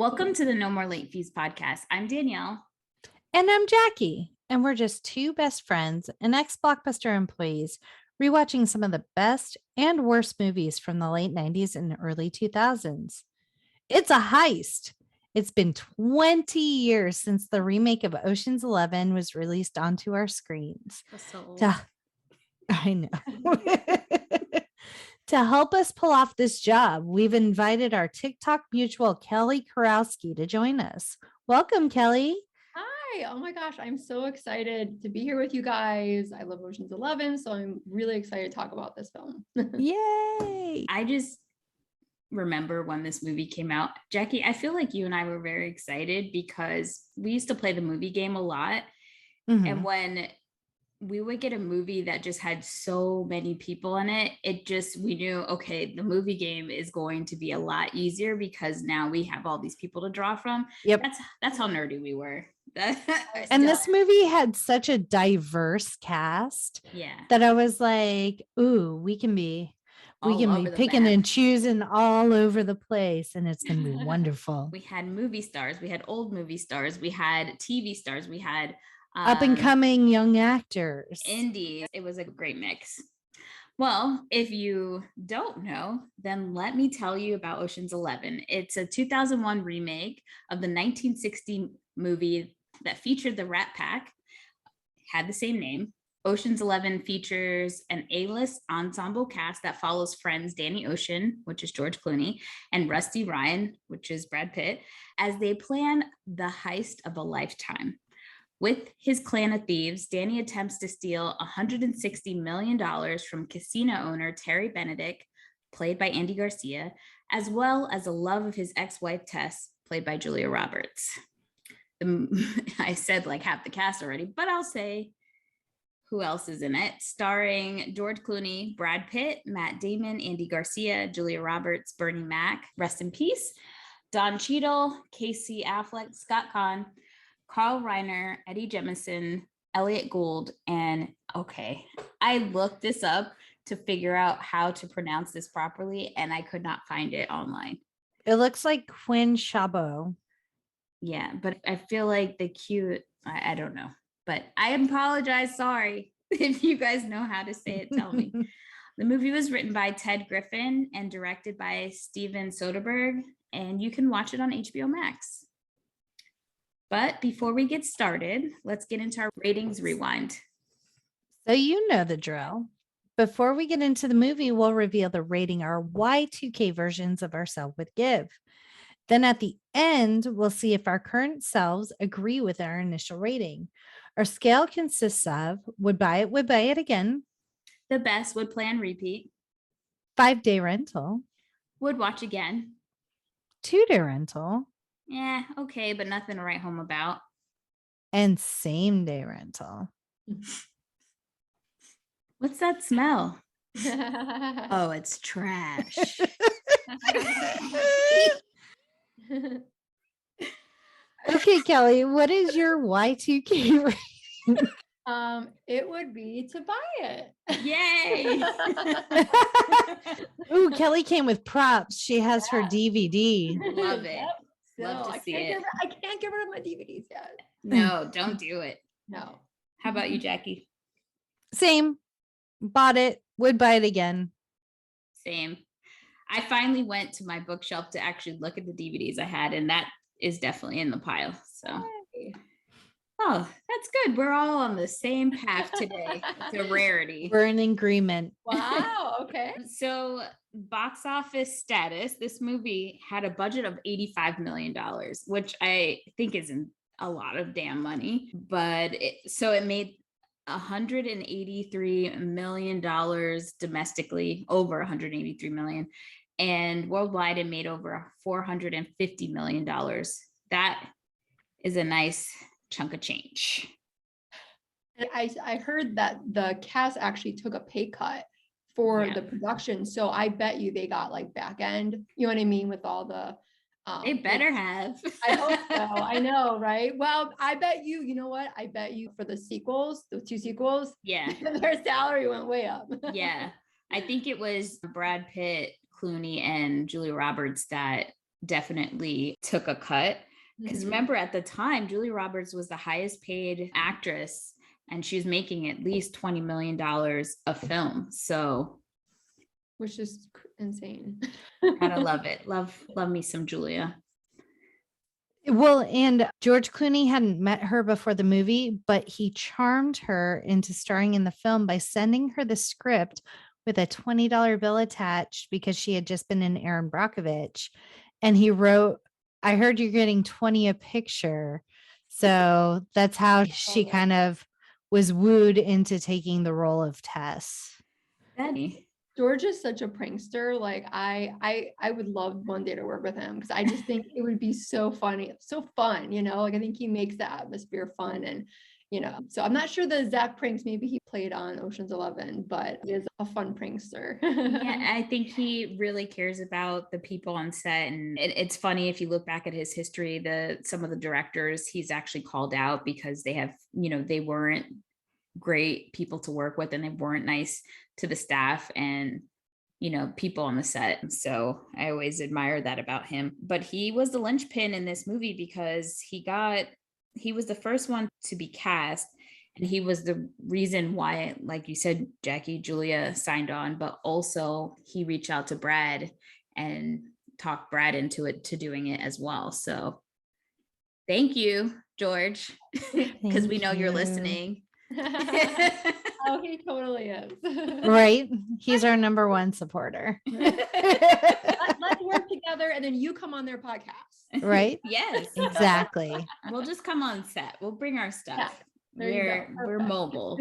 Welcome to the No More Late Fees podcast. I'm Danielle. And I'm Jackie. And we're just two best friends and ex-Blockbuster employees rewatching some of the best and worst movies from the late 90s and early 2000s. It's a heist. It's been 20 years since the remake of Ocean's 11 was released onto our screens. I know. To help us pull off this job, we've invited our TikTok mutual, Kelly Karowski, to join us. Welcome, Kelly. Hi. Oh my gosh, I'm so excited to be here with you guys. I love Ocean's 11, so I'm really excited to talk about this film. Yay. I just remember when this movie came out. Jackie, I feel like you and I were very excited because we used to play the movie game a lot. Mm-hmm. And when we would get a movie that just had so many people in it, we knew, okay, the movie game is going to be a lot easier because now we have all these people to draw from. Yep. That's how nerdy we were. And this movie had such a diverse cast. Yeah. That I was like, ooh, we can be picking and choosing all over the place, and it's going to be wonderful. We had movie stars, we had old movie stars, we had TV stars, we had up and coming young actors. Indies. It was a great mix. Well, if you don't know, then let me tell you about Ocean's 11. It's a 2001 remake of the 1960 movie that featured the Rat Pack, had the same name. Ocean's 11 features an A-list ensemble cast that follows friends Danny Ocean, which is George Clooney, and Rusty Ryan, which is Brad Pitt, as they plan the heist of a lifetime. With his clan of thieves, Danny attempts to steal $160 million from casino owner Terry Benedict, played by Andy Garcia, as well as the love of his ex-wife Tess, played by Julia Roberts. I said like half the cast already, but I'll say who else is in it. Starring George Clooney, Brad Pitt, Matt Damon, Andy Garcia, Julia Roberts, Bernie Mac, rest in peace, Don Cheadle, Casey Affleck, Scott Cann, Carl Reiner, Eddie Jemison, Elliot Gould, and okay, I looked this up to figure out how to pronounce this properly, and I could not find it online. It looks like Quinn Shaobo. Yeah, but I feel like the cute, I don't know, but I apologize. Sorry. If you guys know how to say it, tell me. The movie was written by Ted Griffin and directed by Steven Soderbergh, and you can watch it on HBO Max. But before we get started, let's get into our ratings rewind. So you know the drill. Before we get into the movie, we'll reveal the rating our Y2K versions of ourselves would give. Then at the end, we'll see if our current selves agree with our initial rating. Our scale consists of would buy it again. The best, would plan repeat. 5-day rental. Would watch again. 2-day rental. Yeah, okay, but nothing to write home about. And same-day rental. What's that smell? Oh, it's trash. Okay, Kelly, what is your Y2K rating? It would be to buy it. Yay! Ooh, Kelly came with props. She has her DVD. Love it. Yep. Love to see it. I can't get rid of my DVDs yet. No, don't do it. No. How about you, Jackie? Same. Bought it. Would buy it again. Same. I finally went to my bookshelf to actually look at the DVDs I had, and that is definitely in the pile. So, oh, that's good. We're all on the same path today. It's a rarity. We're in agreement. Wow. Okay. So, box office status, this movie had a budget of $85 million, which I think isn't a lot of damn money, but it made $183 million domestically, over $183 million, and worldwide it made over $450 million. That is a nice chunk of change. I heard that the cast actually took a pay cut for the production, so I bet you they got like back end, you know what I mean, with all the they better have. I hope so. I know, right? Well, I bet you know what? I bet you for the sequels, the 2 sequels, yeah, their salary went way up. Yeah. I think it was Brad Pitt, Clooney, and Julia Roberts that definitely took a cut. Because Mhm. remember, at the time, Julia Roberts was the highest paid actress, and she was making at least $20 million a film. So Which is insane. gotta love it. Love me some Julia. Well, and George Clooney hadn't met her before the movie, but he charmed her into starring in the film by sending her the script with a $20 bill attached because she had just been in Aaron Brockovich. And he wrote, I heard you're getting 20 a picture. So that's how she kind of was wooed into taking the role of Tess. George is such a prankster. Like I would love one day to work with him because I just think it would be so funny, so fun, you know, like I think he makes the atmosphere fun. And you know, so I'm not sure the exact pranks maybe he played on Ocean's 11, but he is a fun prankster. Yeah, I think he really cares about the people on set. And it's funny, if you look back at his history, some of the directors he's actually called out because they have, you know, they weren't great people to work with and they weren't nice to the staff and, you know, people on the set. So I always admire that about him. But he was the linchpin in this movie because he was the first one to be cast, and he was the reason why, like you said, Jackie, Julia signed on, but also he reached out to Brad and talked Brad into it, to doing it as well. So thank you, George, because we know you're listening. Oh, he totally is. Right? He's our number one supporter. Let's work together and then you come on their podcast. Right? Yes. Exactly. We'll just come on set. We'll bring our stuff. Yeah, we're mobile.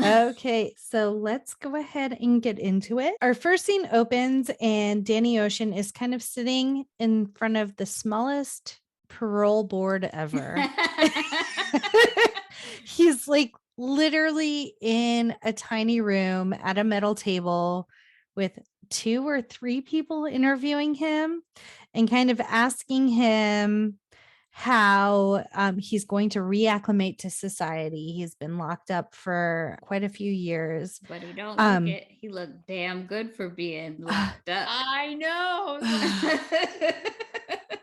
Okay, so let's go ahead and get into it. Our first scene opens and Danny Ocean is kind of sitting in front of the smallest parole board ever. He's like literally in a tiny room at a metal table with 2 or 3 people interviewing him and kind of asking him how he's going to reacclimate to society. He's been locked up for quite a few years. But he don't look it. He looked damn good for being locked up. I know.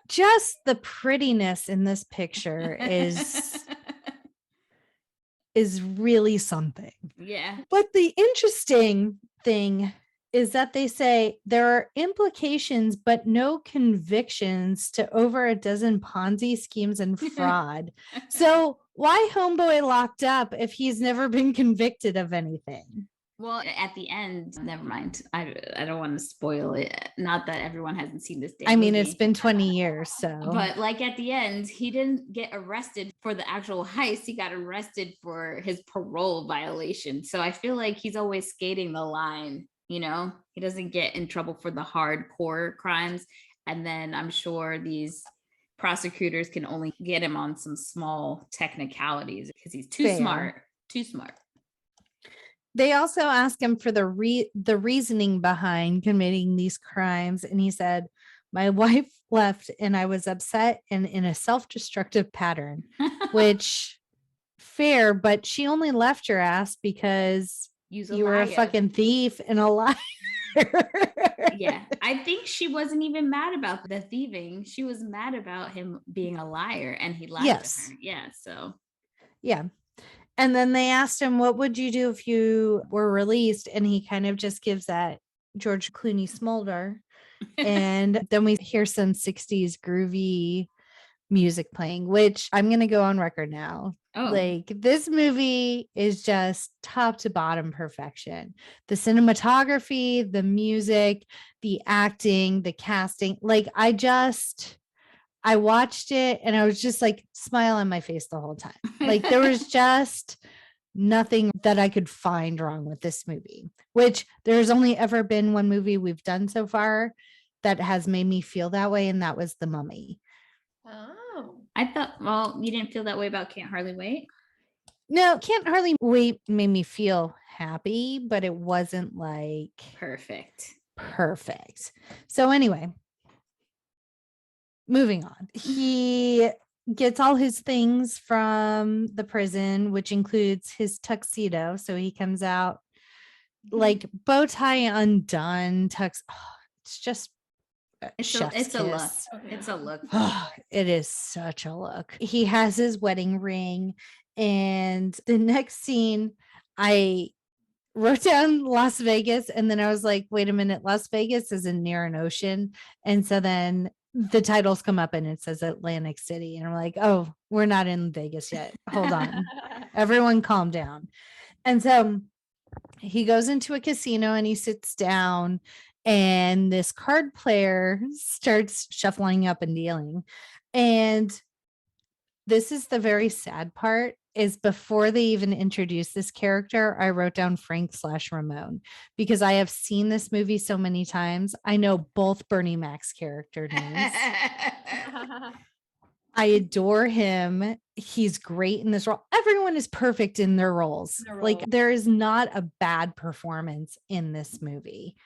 Just the prettiness in this picture is really something. Yeah. But the interesting thing is that they say there are implications, but no convictions to over a dozen Ponzi schemes and fraud. So why homeboy locked up if he's never been convicted of anything? Well, at the end, never mind. I don't want to spoil it. Not that everyone hasn't seen this. I mean, it's been 20 years, so. But like at the end, he didn't get arrested for the actual heist. He got arrested for his parole violation. So I feel like he's always skating the line. You know, he doesn't get in trouble for the hardcore crimes. And then I'm sure these prosecutors can only get him on some small technicalities because he's too smart. They also ask him for the reasoning behind committing these crimes. And he said, my wife left and I was upset and in a self-destructive pattern, which fair, but she only left your ass because you were a fucking thief and a liar. Yeah, I think she wasn't even mad about the thieving. She was mad about him being a liar and he lied to her. Yeah, so. Yeah. And then they asked him, what would you do if you were released? And he kind of just gives that George Clooney smolder. And then we hear some 60s groovy music playing, which I'm going to go on record now. Like, this movie is just top to bottom perfection. The cinematography, the music, the acting, the casting. Like, I watched it and I was just like smile on my face the whole time. Like, there was just nothing that I could find wrong with this movie, which there's only ever been one movie we've done so far that has made me feel that way. And that was The Mummy. Oh, I thought, well, you didn't feel that way about Can't Hardly Wait? No, Can't Hardly Wait made me feel happy, but it wasn't like perfect. So anyway, moving on. He gets all his things from the prison, which includes his tuxedo. So he comes out like bow tie undone, it's just chef's a look. kiss. It's a look. Oh, it is such a look. He has his wedding ring, and the next scene, I wrote down Las Vegas, and then I was like, wait a minute, Las Vegas isn't near an ocean. And so then the titles come up and it says Atlantic City. And I'm like, oh, we're not in Vegas yet. Hold on. Everyone calm down. And so he goes into a casino and he sits down, and this card player starts shuffling up and dealing. And this is the very sad part, is before they even introduce this character, I wrote down Frank/Ramon, because I have seen this movie so many times. I know both Bernie Mac's character names. I adore him. He's great in this role. Everyone is perfect in their roles. Like, there is not a bad performance in this movie.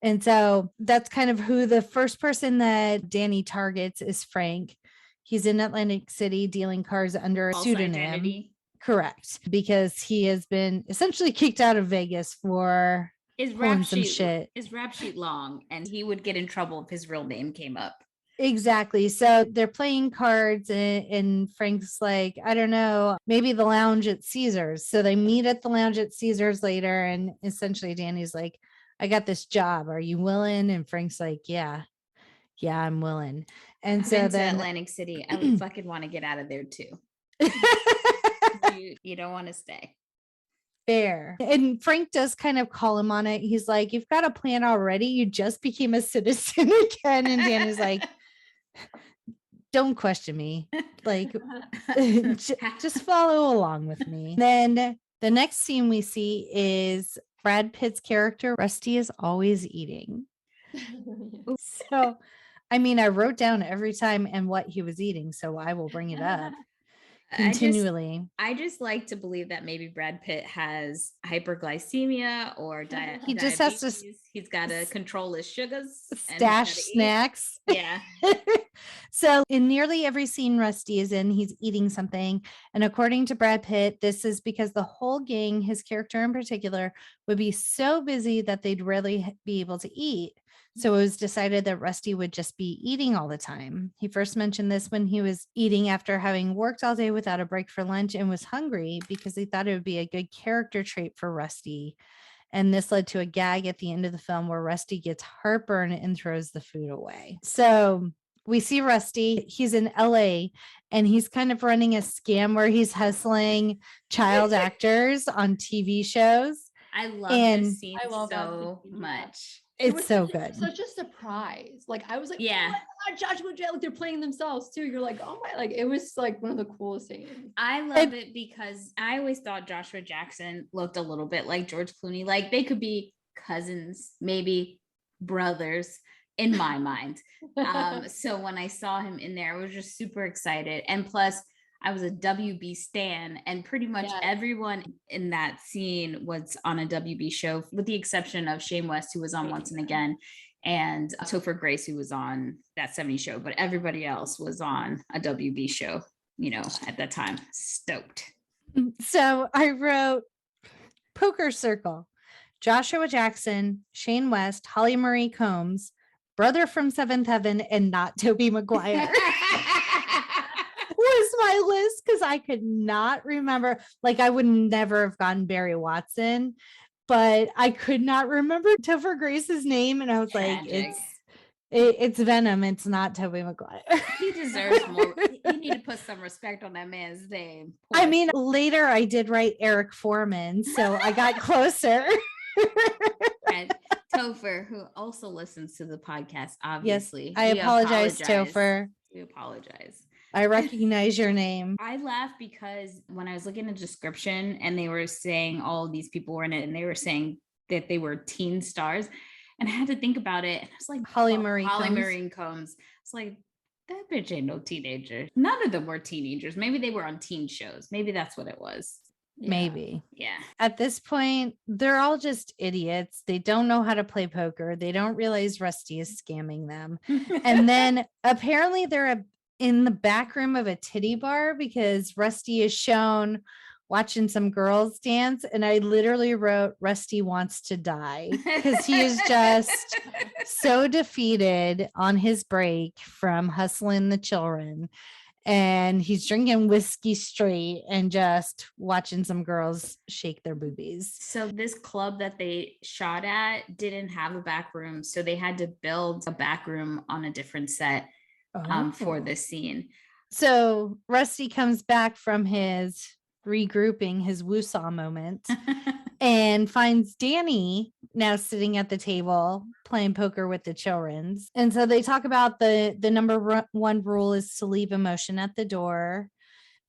And so that's kind of who the first person that Danny targets is Frank. He's in Atlantic City dealing cards under a pseudonym. Identity. Correct. Because he has been essentially kicked out of Vegas for his rap sheet. His rap sheet long, and he would get in trouble if his real name came up. Exactly. So they're playing cards, and Frank's like, I don't know, maybe the lounge at Caesars. So they meet at the lounge at Caesars later, and essentially Danny's like, I got this job. Are you willing? And Frank's like, yeah, I'm willing. And I've so been then to Atlantic City, I would fucking want to get out of there too. you don't want to stay. Fair. And Frank does kind of call him on it. He's like, you've got a plan already. You just became a citizen again. And Danny's like, don't question me. Like, just follow along with me. Then the next scene we see is Brad Pitt's character, Rusty, is always eating. So, I mean, I wrote down every time and what he was eating, so I will bring it up continually. I just like to believe that maybe Brad Pitt has hyperglycemia or he just has to. He's got to control his sugars, stash snacks. Yeah. So in nearly every scene Rusty is in, he's eating something. And according to Brad Pitt, this is because the whole gang, his character in particular, would be so busy that they'd rarely be able to eat. So it was decided that Rusty would just be eating all the time. He first mentioned this when he was eating after having worked all day without a break for lunch and was hungry, because he thought it would be a good character trait for Rusty. And this led to a gag at the end of the film where Rusty gets heartburn and throws the food away. So we see Rusty. He's in LA, and he's kind of running a scam where he's hustling child actors on TV shows. I love this scene so much. It's so good. Such a surprise. Like, I was like, yeah, oh my God, Joshua J. Like, they're playing themselves too. You're like, oh my, like, it was like one of the coolest scenes. I love it because I always thought Joshua Jackson looked a little bit like George Clooney. Like, they could be cousins, maybe brothers in my mind. So when I saw him in there, I was just super excited. And plus, I was a WB stan, and pretty much everyone in that scene was on a WB show, with the exception of Shane West, who was on Once and Again, and Topher Grace, who was on That 70s Show. But everybody else was on a WB show, you know, at that time. Stoked. So I wrote Poker Circle, Joshua Jackson, Shane West, Holly Marie Combs, Brother from Seventh Heaven, and not Tobey Maguire. Was my list, because I could not remember. Like, I would never have gotten Barry Watson, but I could not remember Topher Grace's name, and I was like, it's Venom. It's not Tobey Maguire. He deserves more. You need to put some respect on that man's name. I mean, later I did write Eric Foreman, so I got closer. And Topher, who also listens to the podcast, obviously. Yes, I apologize, Topher. We apologize. I recognize your name. I laughed because when I was looking at the description and they were saying all these people were in it, and they were saying that they were teen stars, and I had to think about it. And I was like, Holly Marie Combs. It's like, that bitch ain't no teenager. None of them were teenagers. Maybe they were on teen shows. Maybe that's what it was. Yeah. Maybe. Yeah. At this point, they're all just idiots. They don't know how to play poker. They don't realize Rusty is scamming them. And then apparently they're in the back room of a titty bar, because Rusty is shown watching some girls dance. And I literally wrote, Rusty wants to die, because he is just so defeated on his break from hustling the children. And he's drinking whiskey straight and just watching some girls shake their boobies. So this club that they shot at didn't have a back room, so they had to build a back room on a different set for this scene. So Rusty comes back from his regrouping, his woosah moment, and finds Danny now sitting at the table playing poker with the children's. And so they talk about the number one rule is to leave emotion at the door.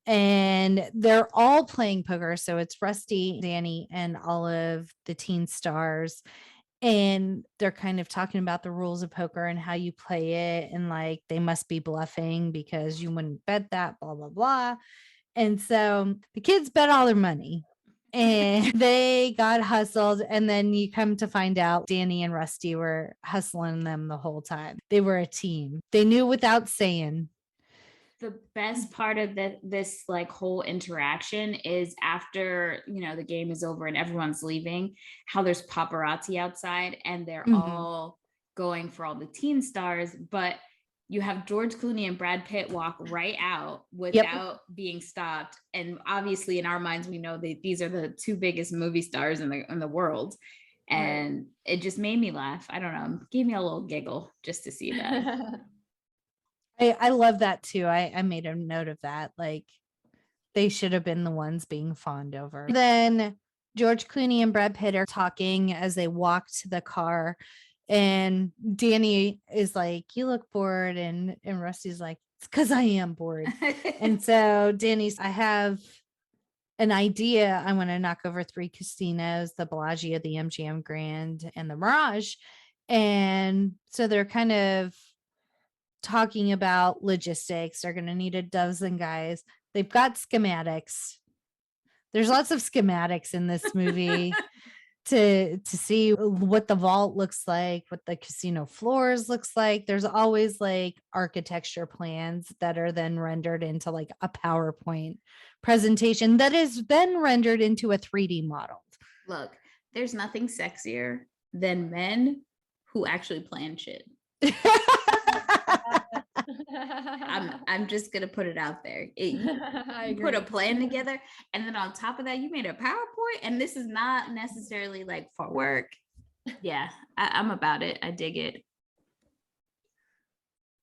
And they're all playing poker. So it's Rusty, Danny, and all of the teen stars. And they're kind of talking about the rules of poker and how you play it. And like, they must be bluffing because you wouldn't bet that, blah, blah, blah. And so the kids bet all their money and they got hustled. And then you come to find out Danny and Rusty were hustling them the whole time. They were a team. They knew without saying. The best part of this like whole interaction is after, the game is over and everyone's leaving, how there's paparazzi outside and they're all going for all the teen stars, but you have George Clooney and Brad Pitt walk right out without being stopped. And obviously in our minds, we know that these are the two biggest movie stars in the world. And it just made me laugh. I don't know, gave me a little giggle just to see that. I love that too. I made a note of that. Like, they should have been the ones being fawned over. Then George Clooney and Brad Pitt are talking as they walk to the car. And Danny is like, you look bored. And Rusty's like, it's because I am bored. And so Danny's, I have an idea. I want to knock over 3 casinos, the Bellagio, the MGM Grand, and the Mirage. And so they're kind of talking about logistics. They're going to need a dozen guys. They've got schematics. There's lots of schematics in this movie to see what the vault looks like, what the casino floors looks like. There's always like architecture plans that are then rendered into like a PowerPoint presentation that is then rendered into a 3D model. Look, there's nothing sexier than men who actually plan shit. I'm just gonna put it out there. You put a plan together, and then on top of that, you made a PowerPoint, and this is not necessarily like for work. Yeah, I'm about it. I dig it.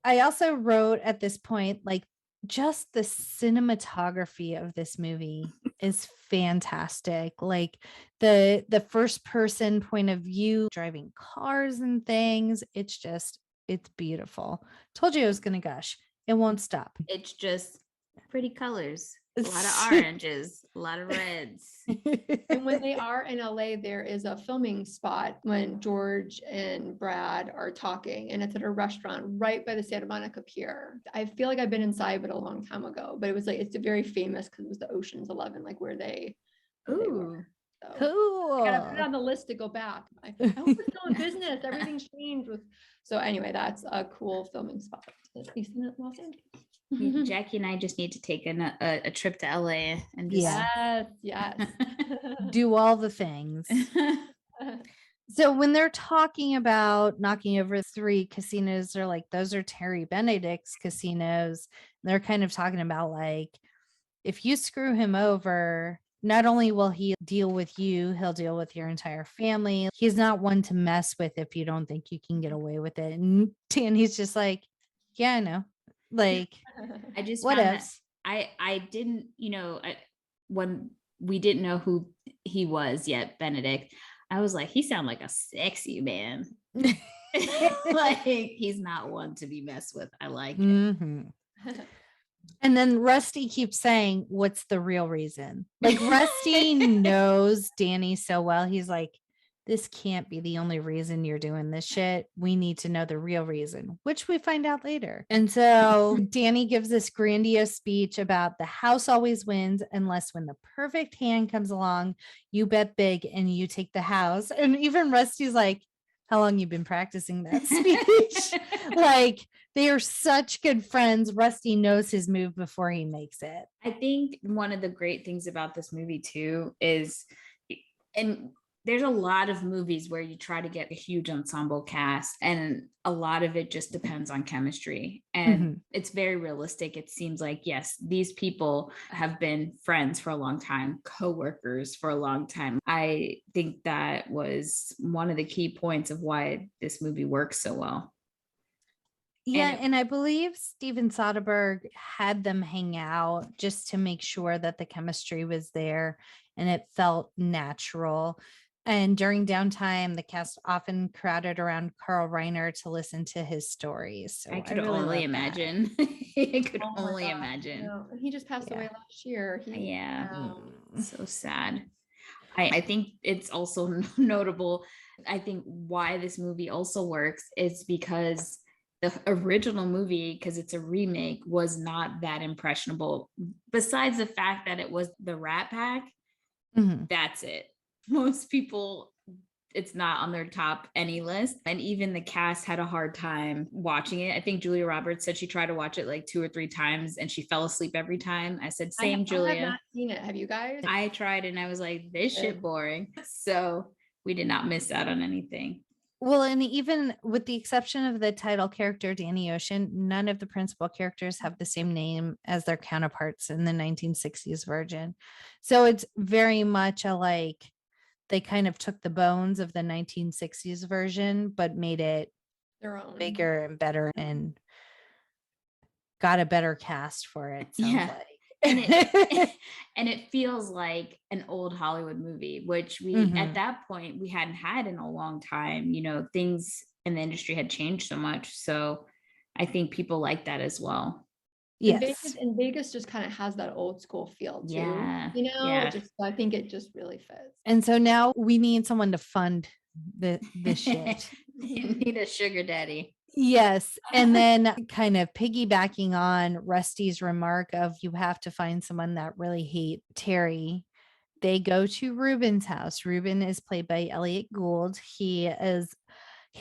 I also wrote at this point, like, just the cinematography of this movie is fantastic. Like the first person point of view, driving cars and things. It's beautiful. Told you I was going to gush. It won't stop. It's just pretty colors. A lot of oranges, a lot of reds. And when they are in LA, there is a filming spot when George and Brad are talking, and it's at a restaurant right by the Santa Monica Pier. I feel like I've been inside, but a long time ago. But it was like, it's very famous because it was the Ocean's 11, like where they were. So Cool. I gotta put it on the list to go back. I was still in business. Everything's changed with. So anyway, that's a cool filming spot, at least in Los Angeles. Jackie and I just need to take a trip to LA and just yes. Do all the things. So when they're talking about knocking over 3 casinos, they're like, those are Terry Benedict's casinos. And they're kind of talking about like, if you screw him over, not only will he deal with you, he'll deal with your entire family. He's not one to mess with if you don't think you can get away with it. And Danny's just like, yeah, I know. Like, I just what else? I didn't, when we didn't know who he was yet, Benedict, I was like, he sounded like a sexy man. Like, he's not one to be messed with. I like it. And then Rusty keeps saying, what's the real reason? Like, Rusty knows Danny so well. He's like, this can't be the only reason you're doing this shit. We need to know the real reason, which we find out later. And so Danny gives this grandiose speech about the house always wins unless when the perfect hand comes along, you bet big and you take the house. And even Rusty's like, how long you been practicing that speech? Like, They are such good friends. Rusty knows his move before he makes it. I think one of the great things about this movie too is, and there's a lot of movies where you try to get a huge ensemble cast and a lot of it just depends on chemistry, and it's very realistic. It seems like, yes, these people have been friends for a long time, co-workers for a long time. I think that was one of the key points of why this movie works so well. Yeah, and I believe Steven Soderbergh had them hang out just to make sure that the chemistry was there and it felt natural. And during downtime, the cast often crowded around Carl Reiner to listen to his stories. So I could really only love imagine. I could Oh my only God, imagine. no. He just passed away last year. So sad. I think it's also notable. I think why this movie also works is because the original movie, because it's a remake, was not that impressionable. Besides the fact that it was the Rat Pack, that's it. Most people, it's not on their top any list. And even the cast had a hard time watching it. I think Julia Roberts said she tried to watch it like 2 or 3 times and she fell asleep every time. I said, same, Julia. I have not seen it. Have you guys? I tried and I was like, this shit boring. So we did not miss out on anything. Well, and even with the exception of the title character, Danny Ocean, none of the principal characters have the same name as their counterparts in the 1960s version. So it's very much a like, they kind of took the bones of the 1960s version, but made it Their own. bigger and better and got a better cast for it. Yeah. Like. And it feels like an old Hollywood movie, which we at that point we hadn't had in a long time. You know, things in the industry had changed so much. So I think people like that as well. Yes. And Vegas just kind of has that old school feel too. Yeah. You know, Yeah. I think it just really fits. And so now we need someone to fund this shit. You need a sugar daddy. Yes. And then kind of piggybacking on Rusty's remark of you have to find someone that really hate Terry. They go to Ruben's house. Ruben is played by Elliot Gould. He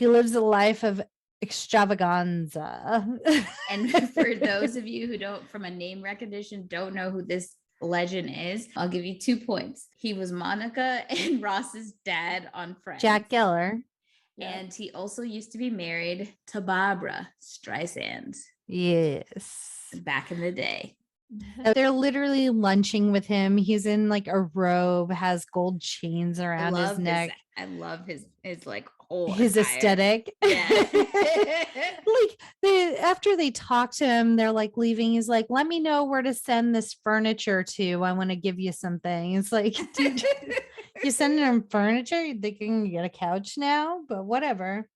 lives a life of extravaganza. And for those of you who don't, from a name recognition, don't know who this legend is, I'll give you 2 points. He was Monica and Ross's dad on Friends. Jack Geller. And he also used to be married to Barbara Streisand. Yes. Back in the day. They're literally lunching with him. He's in like a robe, has gold chains around his neck. I love his like whole his attire. Aesthetic. Yeah. Like after they talk to him, they're like leaving. He's like, let me know where to send this furniture to. I want to give you something. It's like, dude, you're sending them furniture? They can get a couch now, but whatever.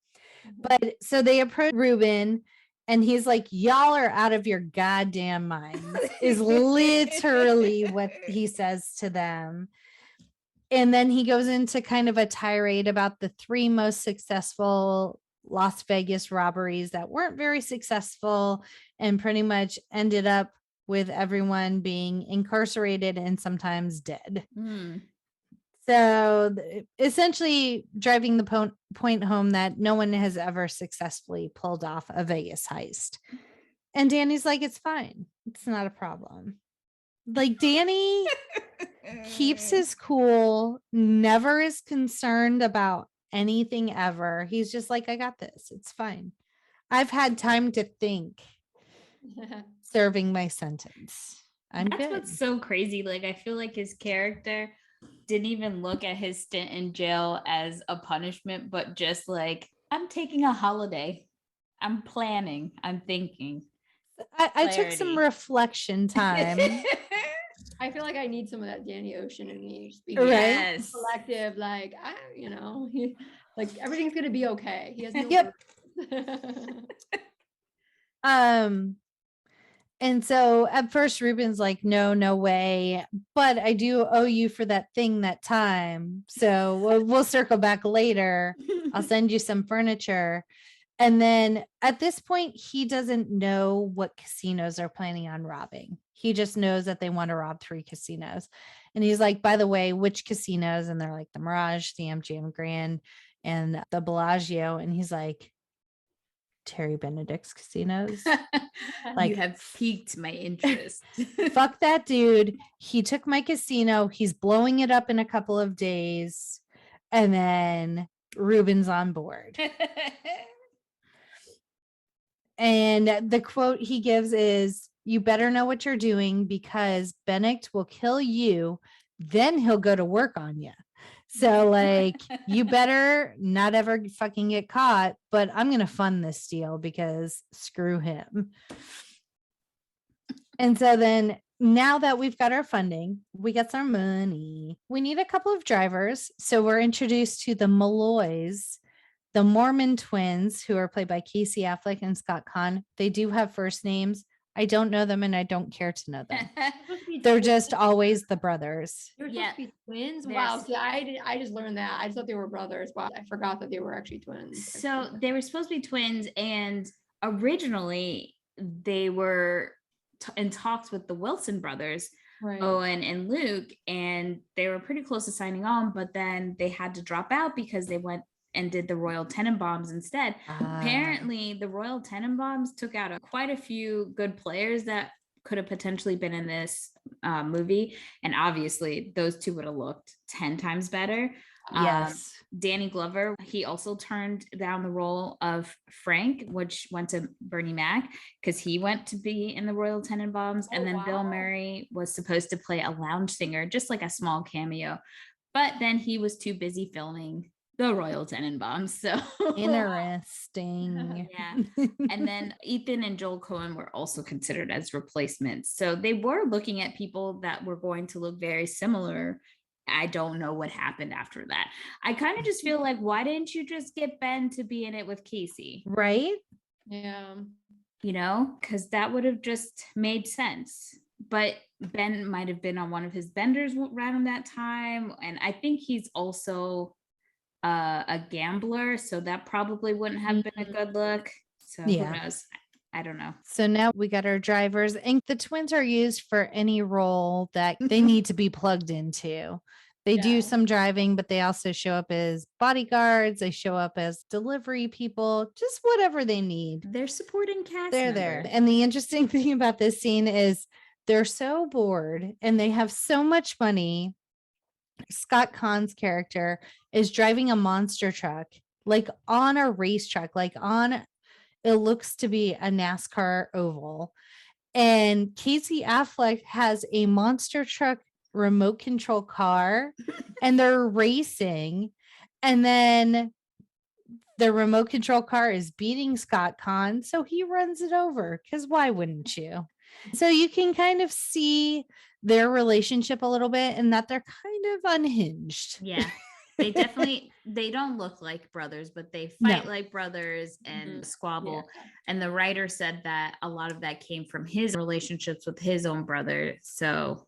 But so they approach Ruben and he's like, y'all are out of your goddamn minds, is literally what he says to them. And then he goes into kind of a tirade about the 3 most successful Las Vegas robberies that weren't very successful and pretty much ended up with everyone being incarcerated and sometimes dead. So essentially driving the point home that no one has ever successfully pulled off a Vegas heist. And Danny's like, it's fine. It's not a problem. Like Danny keeps his cool, never is concerned about anything ever. He's just like, I got this. It's fine. I've had time to think serving my sentence. That's good. What's so crazy. Like, I feel like his character didn't even look at his stint in jail as a punishment, but just like, I'm taking a holiday. I'm planning. I'm thinking. I took some reflection time. I feel like I need some of that Danny Ocean in me. Right. Collective, like like everything's gonna be okay. He has no And so at first Ruben's like, no way, but I do owe you for that thing that time. So we'll circle back later. I'll send you some furniture. And then at this point, he doesn't know what casinos are planning on robbing. He just knows that they want to rob 3 casinos. And he's like, by the way, which casinos? And they're like the Mirage, the MGM Grand, and the Bellagio. And he's like, Terry Benedict's casinos. You have piqued my interest. Fuck that dude. He took my casino. He's blowing it up in a couple of days. And then Ruben's on board. And the quote he gives is, "You better know what you're doing because Benedict will kill you. Then he'll go to work on you. So like, you better not ever fucking get caught, but I'm going to fund this deal because screw him." And so then now that we've got our funding, we got some money. We need a couple of drivers. So we're introduced to the Malloys, the Mormon Twins, who are played by Casey Affleck and Scott Cann. They do have first names. I don't know them and I don't care to know them. They're just always the brothers. They're supposed to be twins. They're Wow. See, I just learned that. I just thought they were brothers. Wow. I forgot that they were actually twins. So they were supposed to be twins, and originally they were in talks with the Wilson brothers, Right. Owen and Luke, and they were pretty close to signing on, but then they had to drop out because they went and did the Royal Tenenbaums instead. Apparently, the Royal Tenenbaums took out quite a few good players that could have potentially been in this movie, and obviously those two would have looked 10 times better. Yes. Danny Glover, he also turned down the role of Frank, which went to Bernie Mac because he went to be in the Royal Tenenbaums. And then Bill Murray was supposed to play a lounge singer, just like a small cameo. But then he was too busy filming the Royal Tenenbaums. So interesting. Yeah. And then Ethan and Joel Coen were also considered as replacements. So they were looking at people that were going to look very similar. I don't know what happened after that. I kind of just feel like, why didn't you just get Ben to be in it with Casey? Right? Yeah. You know, because that would have just made sense. But Ben might have been on one of his benders around that time. And I think he's also a gambler. So that probably wouldn't have been a good look. So who knows? I don't know. So now we got our drivers, and the twins are used for any role that they need to be plugged into. They do some driving, but they also show up as bodyguards. They show up as delivery people, just whatever they need. They're supporting cast They're members. there. And the interesting thing about this scene is they're so bored and they have so much money. Scott Conn's character is driving a monster truck, like on a racetrack, like on, it looks to be a NASCAR oval. And Casey Affleck has a monster truck remote control car and they're racing. And then the remote control car is beating Scott Cann. So he runs it over because why wouldn't you? So you can kind of see their relationship a little bit and that they're kind of unhinged. Yeah. They definitely, they don't look like brothers, but they fight like brothers and squabble. Yeah. And the writer said that a lot of that came from his relationships with his own brother. So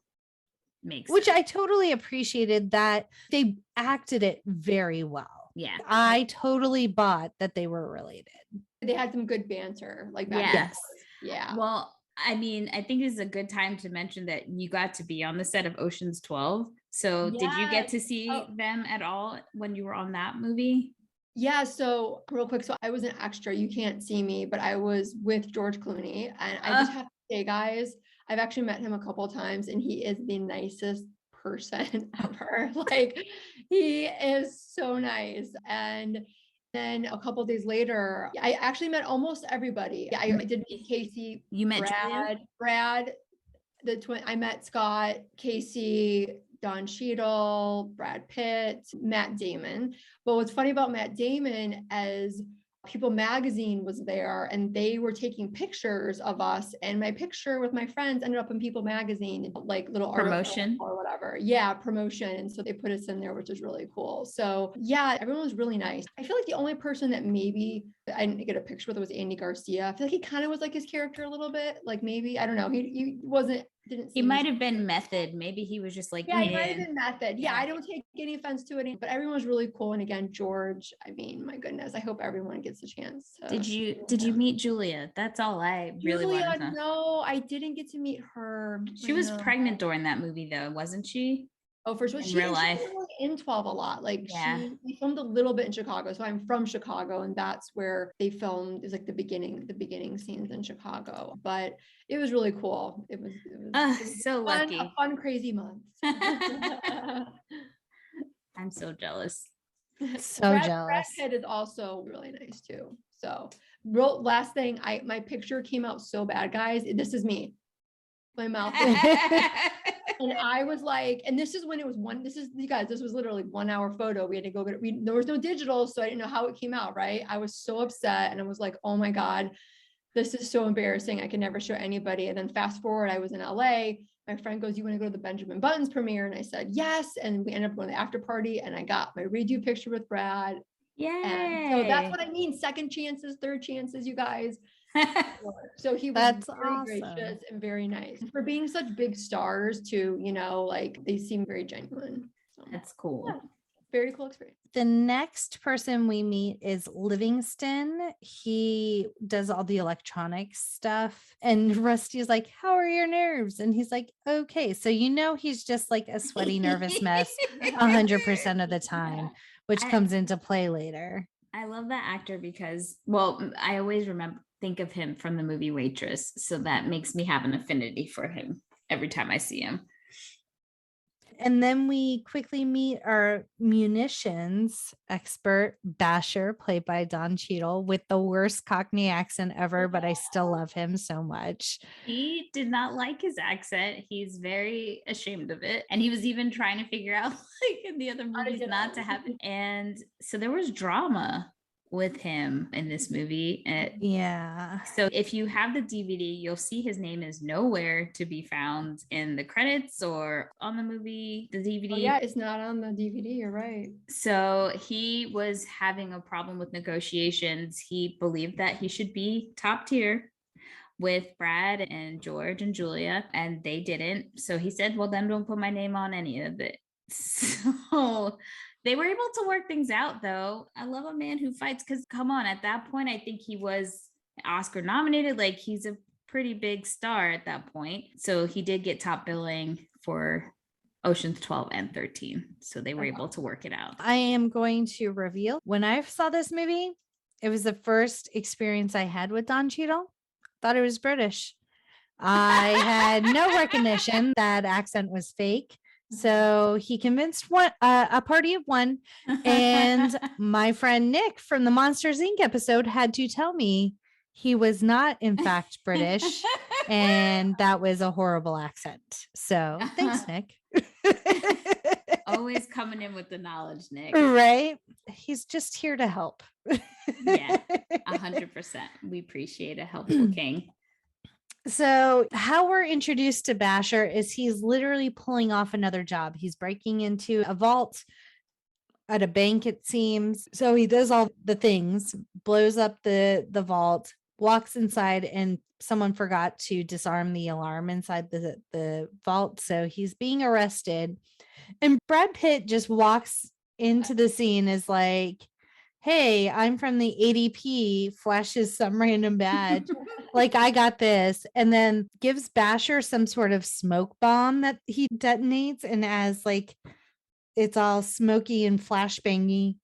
makes Which sense. I totally appreciated that they acted it very well. Yeah. I totally bought that they were related. They had some good banter, like back and Yes. forth. Yeah. Well, I mean, I think this is a good time to mention that you got to be on the set of Ocean's 12. So did you get to see them at all when you were on that movie? Yeah, so real quick, so I was an extra. You can't see me, but I was with George Clooney, and I just have to say, guys, I've actually met him a couple of times, and he is the nicest person ever. Like, he is so nice. And then a couple of days later, I actually met almost everybody. I did meet Casey. You met Julia? Brad, the twin. I met Scott, Casey, Don Cheadle, Brad Pitt, Matt Damon. But what's funny about Matt Damon is People Magazine was there and they were taking pictures of us, and my picture with my friends ended up in People Magazine, like little Promotion or whatever. Yeah, promotion. And so they put us in there, which is really cool. So yeah, everyone was really nice. I feel like the only person that maybe I didn't get a picture with was Andy Garcia. I feel like he kind of was like his character a little bit, like maybe, I don't know. He wasn't, didn't He might have been method. Maybe he was just like, yeah, he might have been method. Yeah, I don't take any offense to it, but everyone was really cool. And again, George, I mean, my goodness, I hope everyone gets a chance. Did you meet Julia? That's all I really wanted to know. No, I didn't get to meet her. She was pregnant during that movie though, wasn't she? Oh, for sure. In real life. in 12 a lot. Like Yeah. we filmed a little bit in Chicago. So I'm from Chicago, and that's where they filmed, is like the beginning scenes in Chicago. But it was really cool. It was So fun, lucky. a fun, crazy month. I'm so jealous. So Brad jealous. Pitt is also really nice too. So last thing, my picture came out so bad, guys. This is me. My mouth. And I was like, and this is when it was you guys, this was literally 1 hour photo. We had to go get it. There was no digital, so I didn't know how it came out, right? I was so upset, and I was like, oh my God, this is so embarrassing. I can never show anybody. And then fast forward, I was in LA. My friend goes, you want to go to the Benjamin Buttons premiere? And I said, yes. And we ended up going to the after party, and I got my redo picture with Brad. Yay. And so that's what I mean. Second chances, third chances, you guys. So he was That's very awesome. gracious and very nice for being such big stars too, like they seem very genuine. So That's cool. yeah, very cool experience. The next person we meet is Livingston. He does all the electronics stuff. And Rusty's like, how are your nerves? And he's like, okay. So he's just like a sweaty, nervous mess 100% of the time, which comes into play later. I love that actor because, well, I always think of him from the movie Waitress. So that makes me have an affinity for him every time I see him. And then we quickly meet our munitions expert, Basher, played by Don Cheadle, with the worst Cockney accent ever, but I still love him so much. He did not like his accent. He's very ashamed of it. And he was even trying to figure out, like in the other movies, not to have it. And so there was drama with him in this movie. Yeah. So if you have the DVD, you'll see his name is nowhere to be found in the credits or on the movie, the DVD. Oh, yeah, it's not on the DVD. You're right. So he was having a problem with negotiations. He believed that he should be top tier with Brad and George and Julia, and they didn't. So he said, well, then don't put my name on any of it. So they were able to work things out, though. I love a man who fights, because come on, at that point, I think he was Oscar nominated. Like, he's a pretty big star at that point. So he did get top billing for Oceans 12 and 13. So they were able to work it out. I am going to reveal, when I saw this movie, it was the first experience I had with Don Cheadle. Thought it was British. I had no recognition that accent was fake. So he convinced a party of one, and my friend Nick from the Monsters Inc. episode had to tell me he was not, in fact, British, and that was a horrible accent. So thanks, Nick. Always coming in with the knowledge, Nick. Right? He's just here to help. Yeah, 100%. We appreciate a helpful king. So how we're introduced to Basher is he's literally pulling off another job. He's breaking into a vault at a bank, it seems. So he does all the things, blows up the vault, walks inside, and someone forgot to disarm the alarm inside the vault. So he's being arrested. And Brad Pitt just walks into the scene as like, hey, I'm from the ADP, flashes some random badge. Like, I got this. And then gives Basher some sort of smoke bomb that he detonates. And as like, it's all smoky and flashbangy,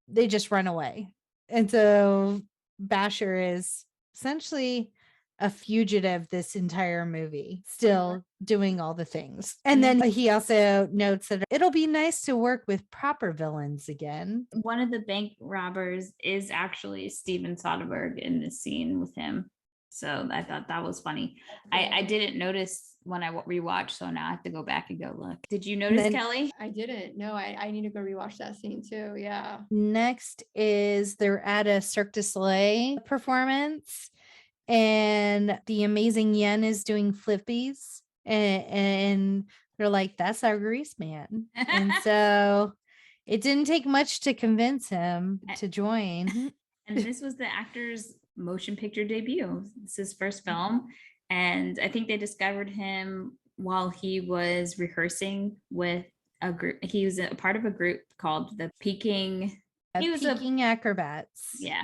they just run away. And so Basher is essentially a fugitive this entire movie, still doing all the things. And then he also notes that it'll be nice to work with proper villains again. One of the bank robbers is actually Steven Soderbergh in this scene with him. So I thought that was funny. I didn't notice when I rewatched, so now I have to go back and go look. Did you notice, Kelly? I didn't. No, I need to go rewatch that scene too. Yeah. Next is they're at a Cirque du Soleil performance, and the amazing Yen is doing flippies, and they're like, that's our grease man. And so it didn't take much to convince him to join. And this was the actor's motion picture debut. It's his first film. And I think they discovered him while he was rehearsing with a group. He was a part of a group called the Peking. Peking Acrobats. Yeah.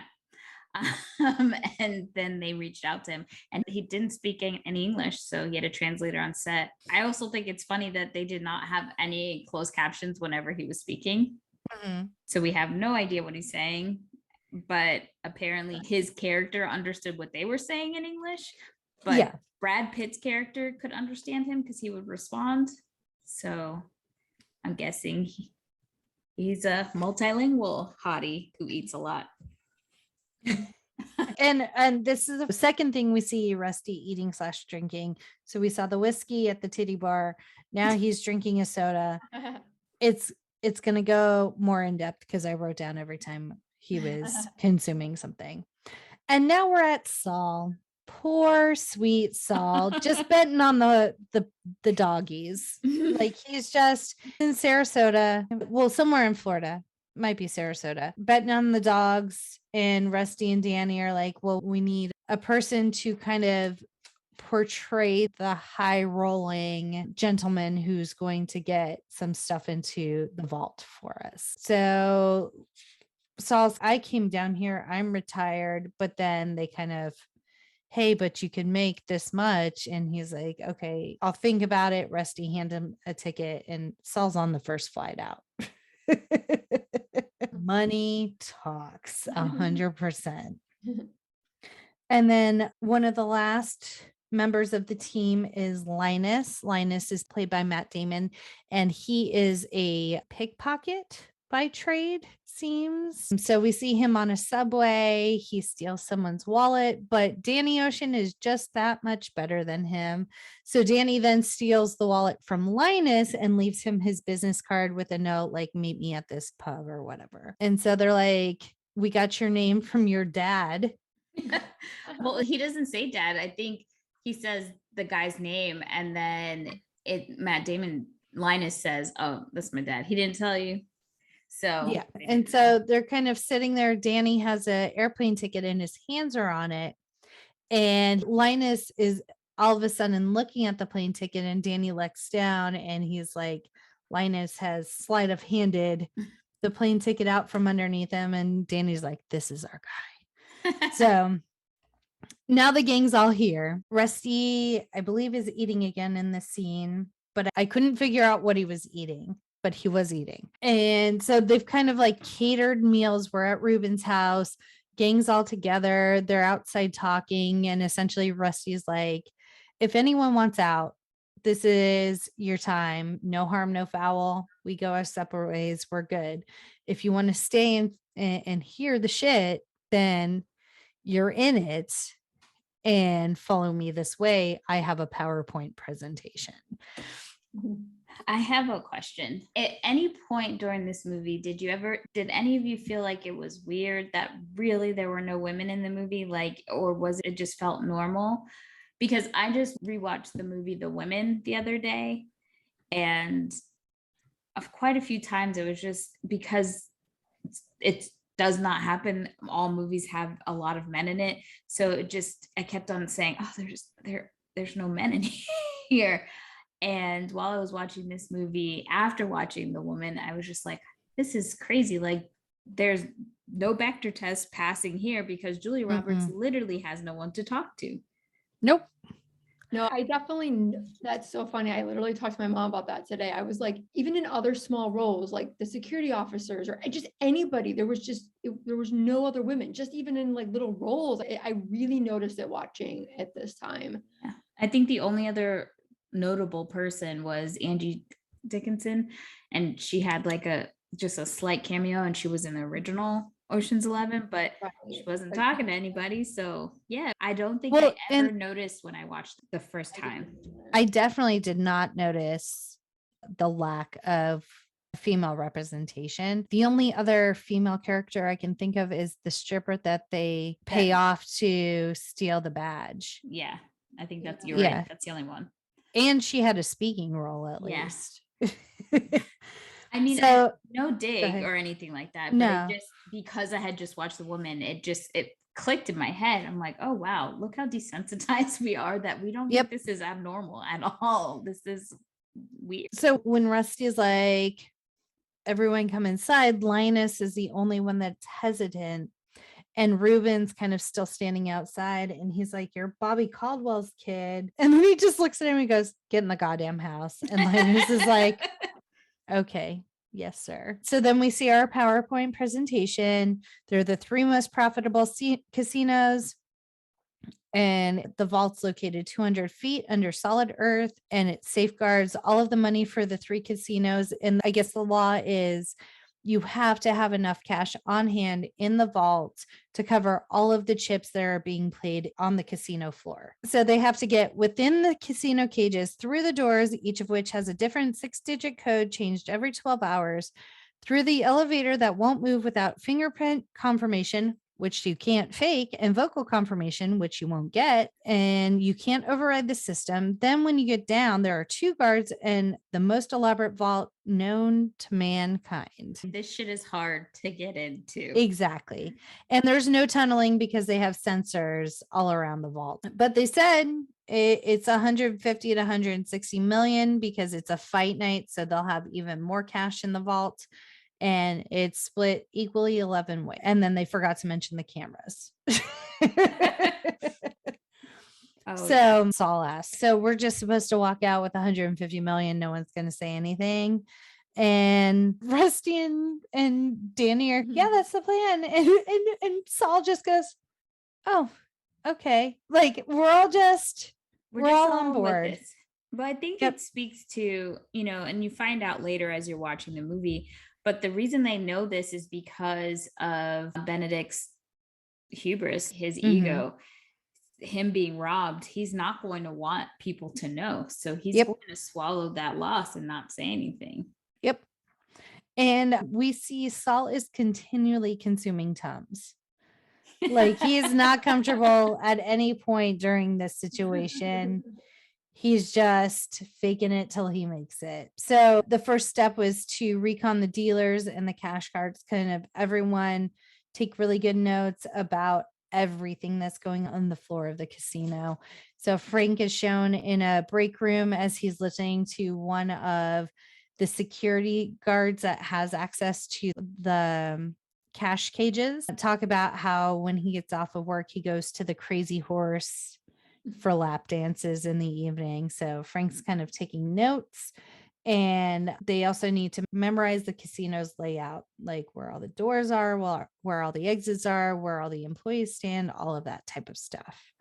And then they reached out to him, and he didn't speak any English, so he had a translator on set. I also think it's funny that they did not have any closed captions whenever he was speaking. So we have no idea what he's saying, but apparently his character understood what they were saying in English, but Brad Pitt's character could understand him because he would respond. So I'm guessing he's a multilingual hottie who eats a lot. And this is the second thing we see Rusty eating / drinking. So we saw the whiskey at the titty bar. Now he's drinking a soda. It's going to go more in depth because I wrote down every time he was consuming something. And now we're at Saul. Poor sweet Saul, just betting on the doggies. Like he's just in Sarasota, well, somewhere in Florida, might be Sarasota, betting on the dogs. And Rusty and Danny are like, well, we need a person to kind of portray the high rolling gentleman who's going to get some stuff into the vault for us. So Saul's, I came down here, I'm retired, but then they kind of, hey, but you can make this much. And he's like, okay, I'll think about it. Rusty hand him a ticket, and Saul's on the first flight out. Money talks 100%. And then one of the last members of the team is Linus. Linus is played by Matt Damon, and he is a pickpocket by trade, seems. So we see him on a subway. He steals someone's wallet, but Danny Ocean is just that much better than him. So Danny then steals the wallet from Linus and leaves him his business card with a note like, meet me at this pub or whatever. And so they're like, we got your name from your dad. Well, he doesn't say dad. I think he says the guy's name, and then Matt Damon, Linus says, oh, that's my dad. He didn't tell you. So yeah. And so they're kind of sitting there. Danny has an airplane ticket and his hands are on it. And Linus is all of a sudden looking at the plane ticket, and Danny looks down and he's like, Linus has sleight of handed the plane ticket out from underneath him. And Danny's like, this is our guy. So now the gang's all here. Rusty, I believe, is eating again in the scene, but I couldn't figure out what he was eating. But he was eating. And so they've kind of like catered meals. We're at Ruben's house, gang's all together. They're outside talking. And essentially Rusty's like, if anyone wants out, this is your time. No harm, no foul. We go our separate ways. We're good. If you want to stay and hear the shit, then you're in it. And follow me this way. I have a PowerPoint presentation. I have a question. At any point during this movie, did any of you feel like it was weird that really there were no women in the movie? Like, or was it just felt normal? Because I just rewatched the movie The Women the other day, and of quite a few times it was just because it does not happen. All movies have a lot of men in it. So I kept on saying, oh, there's no men in here. And while I was watching this movie, after watching The Woman, I was just like, this is crazy. Like, there's no Bechdel test passing here because Julia Roberts literally has no one to talk to. Nope. No, that's so funny. I literally talked to my mom about that today. I was like, even in other small roles, like the security officers or just anybody, there was no other women, just even in like little roles. I really noticed it watching at this time. Yeah. I think the only other notable person was Angie Dickinson, and she had like just a slight cameo, and she was in the original Ocean's 11, but she wasn't talking to anybody. So yeah, I don't think I ever noticed when I watched the first time. I definitely did not notice the lack of female representation. The only other female character I can think of is the stripper that they pay off to steal the badge. Yeah, I think you're right. That's the only one. And she had a speaking role at least. I mean, so, no dig or anything like that. But no. Because I had just watched The Woman, it clicked in my head. I'm like, oh, wow, look how desensitized we are that we don't think this is abnormal at all. This is weird. So when Rusty's like, everyone come inside, Linus is the only one that's hesitant. And Ruben's kind of still standing outside, and he's like, "You're Bobby Caldwell's kid." And then he just looks at him and goes, "Get in the goddamn house." And Linus is like, "Okay, yes, sir." So then we see our PowerPoint presentation. They're the 3 most profitable casinos. And the vault's located 200 feet under solid earth, and it safeguards all of the money for the 3 casinos. And I guess the law is you have to have enough cash on hand in the vault to cover all of the chips that are being played on the casino floor. So they have to get within the casino cages through the doors, each of which has a different 6-digit code changed every 12 hours, through the elevator that won't move without fingerprint confirmation, which you can't fake, and vocal confirmation, which you won't get, and you can't override the system. Then when you get down, there are 2 guards and the most elaborate vault known to mankind. This shit is hard to get into. Exactly. And there's no tunneling because they have sensors all around the vault. But they said it's 150 to 160 million because it's a fight night, so they'll have even more cash in the vault. And it's split equally 11 ways. And then they forgot to mention the cameras. So Saul asked, "So we're just supposed to walk out with 150 million. No one's going to say anything." And Rusty and Danny are, "Yeah, that's the plan." And Saul just goes, "Oh, okay." Like we're all on board. With this. But I think it speaks to, and you find out later as you're watching the movie, but the reason they know this is because of Benedict's hubris, his ego, him being robbed. He's not going to want people to know. So he's going to swallow that loss and not say anything. Yep. And we see Saul is continually consuming Tums. Like he is not comfortable at any point during this situation. He's just faking it till he makes it. So the first step was to recon the dealers and the cash cards. Kind of everyone take really good notes about everything that's going on the floor of the casino. So Frank is shown in a break room as he's listening to one of the security guards that has access to the cash cages talk about how when he gets off of work, he goes to the Crazy Horse for lap dances in the evening. So Frank's kind of taking notes, and they also need to memorize the casino's layout, like where all the doors are, where all the exits are, where all the employees stand, all of that type of stuff.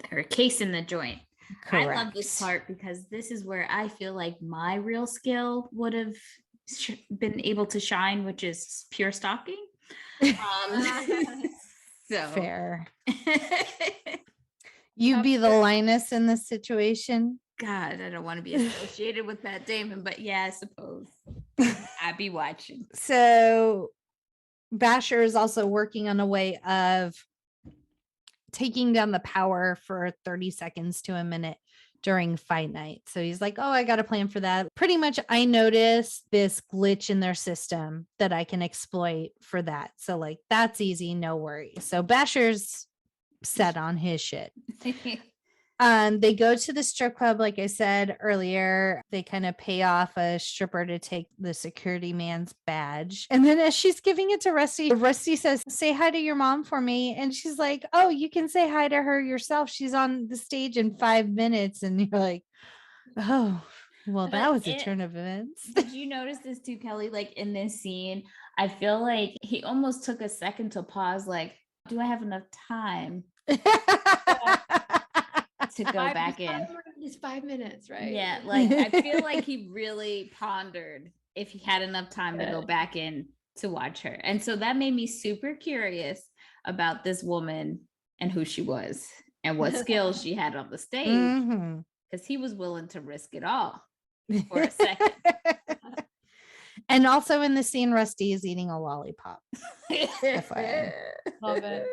They're casing the joint. Correct. I love this part because this is where I feel like my real skill would have been able to shine, which is pure stalking. So fair. You'd be the Linus in this situation. God, I don't want to be associated with that Damon, but yeah, I suppose I'd be watching. So Basher is also working on a way of taking down the power for 30 seconds to a minute during fight night. So he's like, "Oh, I got a plan for that." Pretty much I noticed this glitch in their system that I can exploit for that. So like, that's easy, no worries. So Basher's set on his shit. They go to the strip club, like I said earlier. They kind of pay off a stripper to take the security man's badge. And then as she's giving it to Rusty says, "Say hi to your mom for me." And she's like, "Oh, you can say hi to her yourself. She's on the stage in 5 minutes." And you're like, oh, well, that was a turn of events. Did you notice this too, Kelly? Like in this scene, I feel like he almost took a second to pause, like, do I have enough time to go back in? It's 5 minutes, right? Yeah, like I feel like he really pondered if he had enough time to go back in to watch her. And so that made me super curious about this woman and who she was and what skills she had on the stage, because he was willing to risk it all for a second. And also in the scene, Rusty is eating a lollipop. Love it.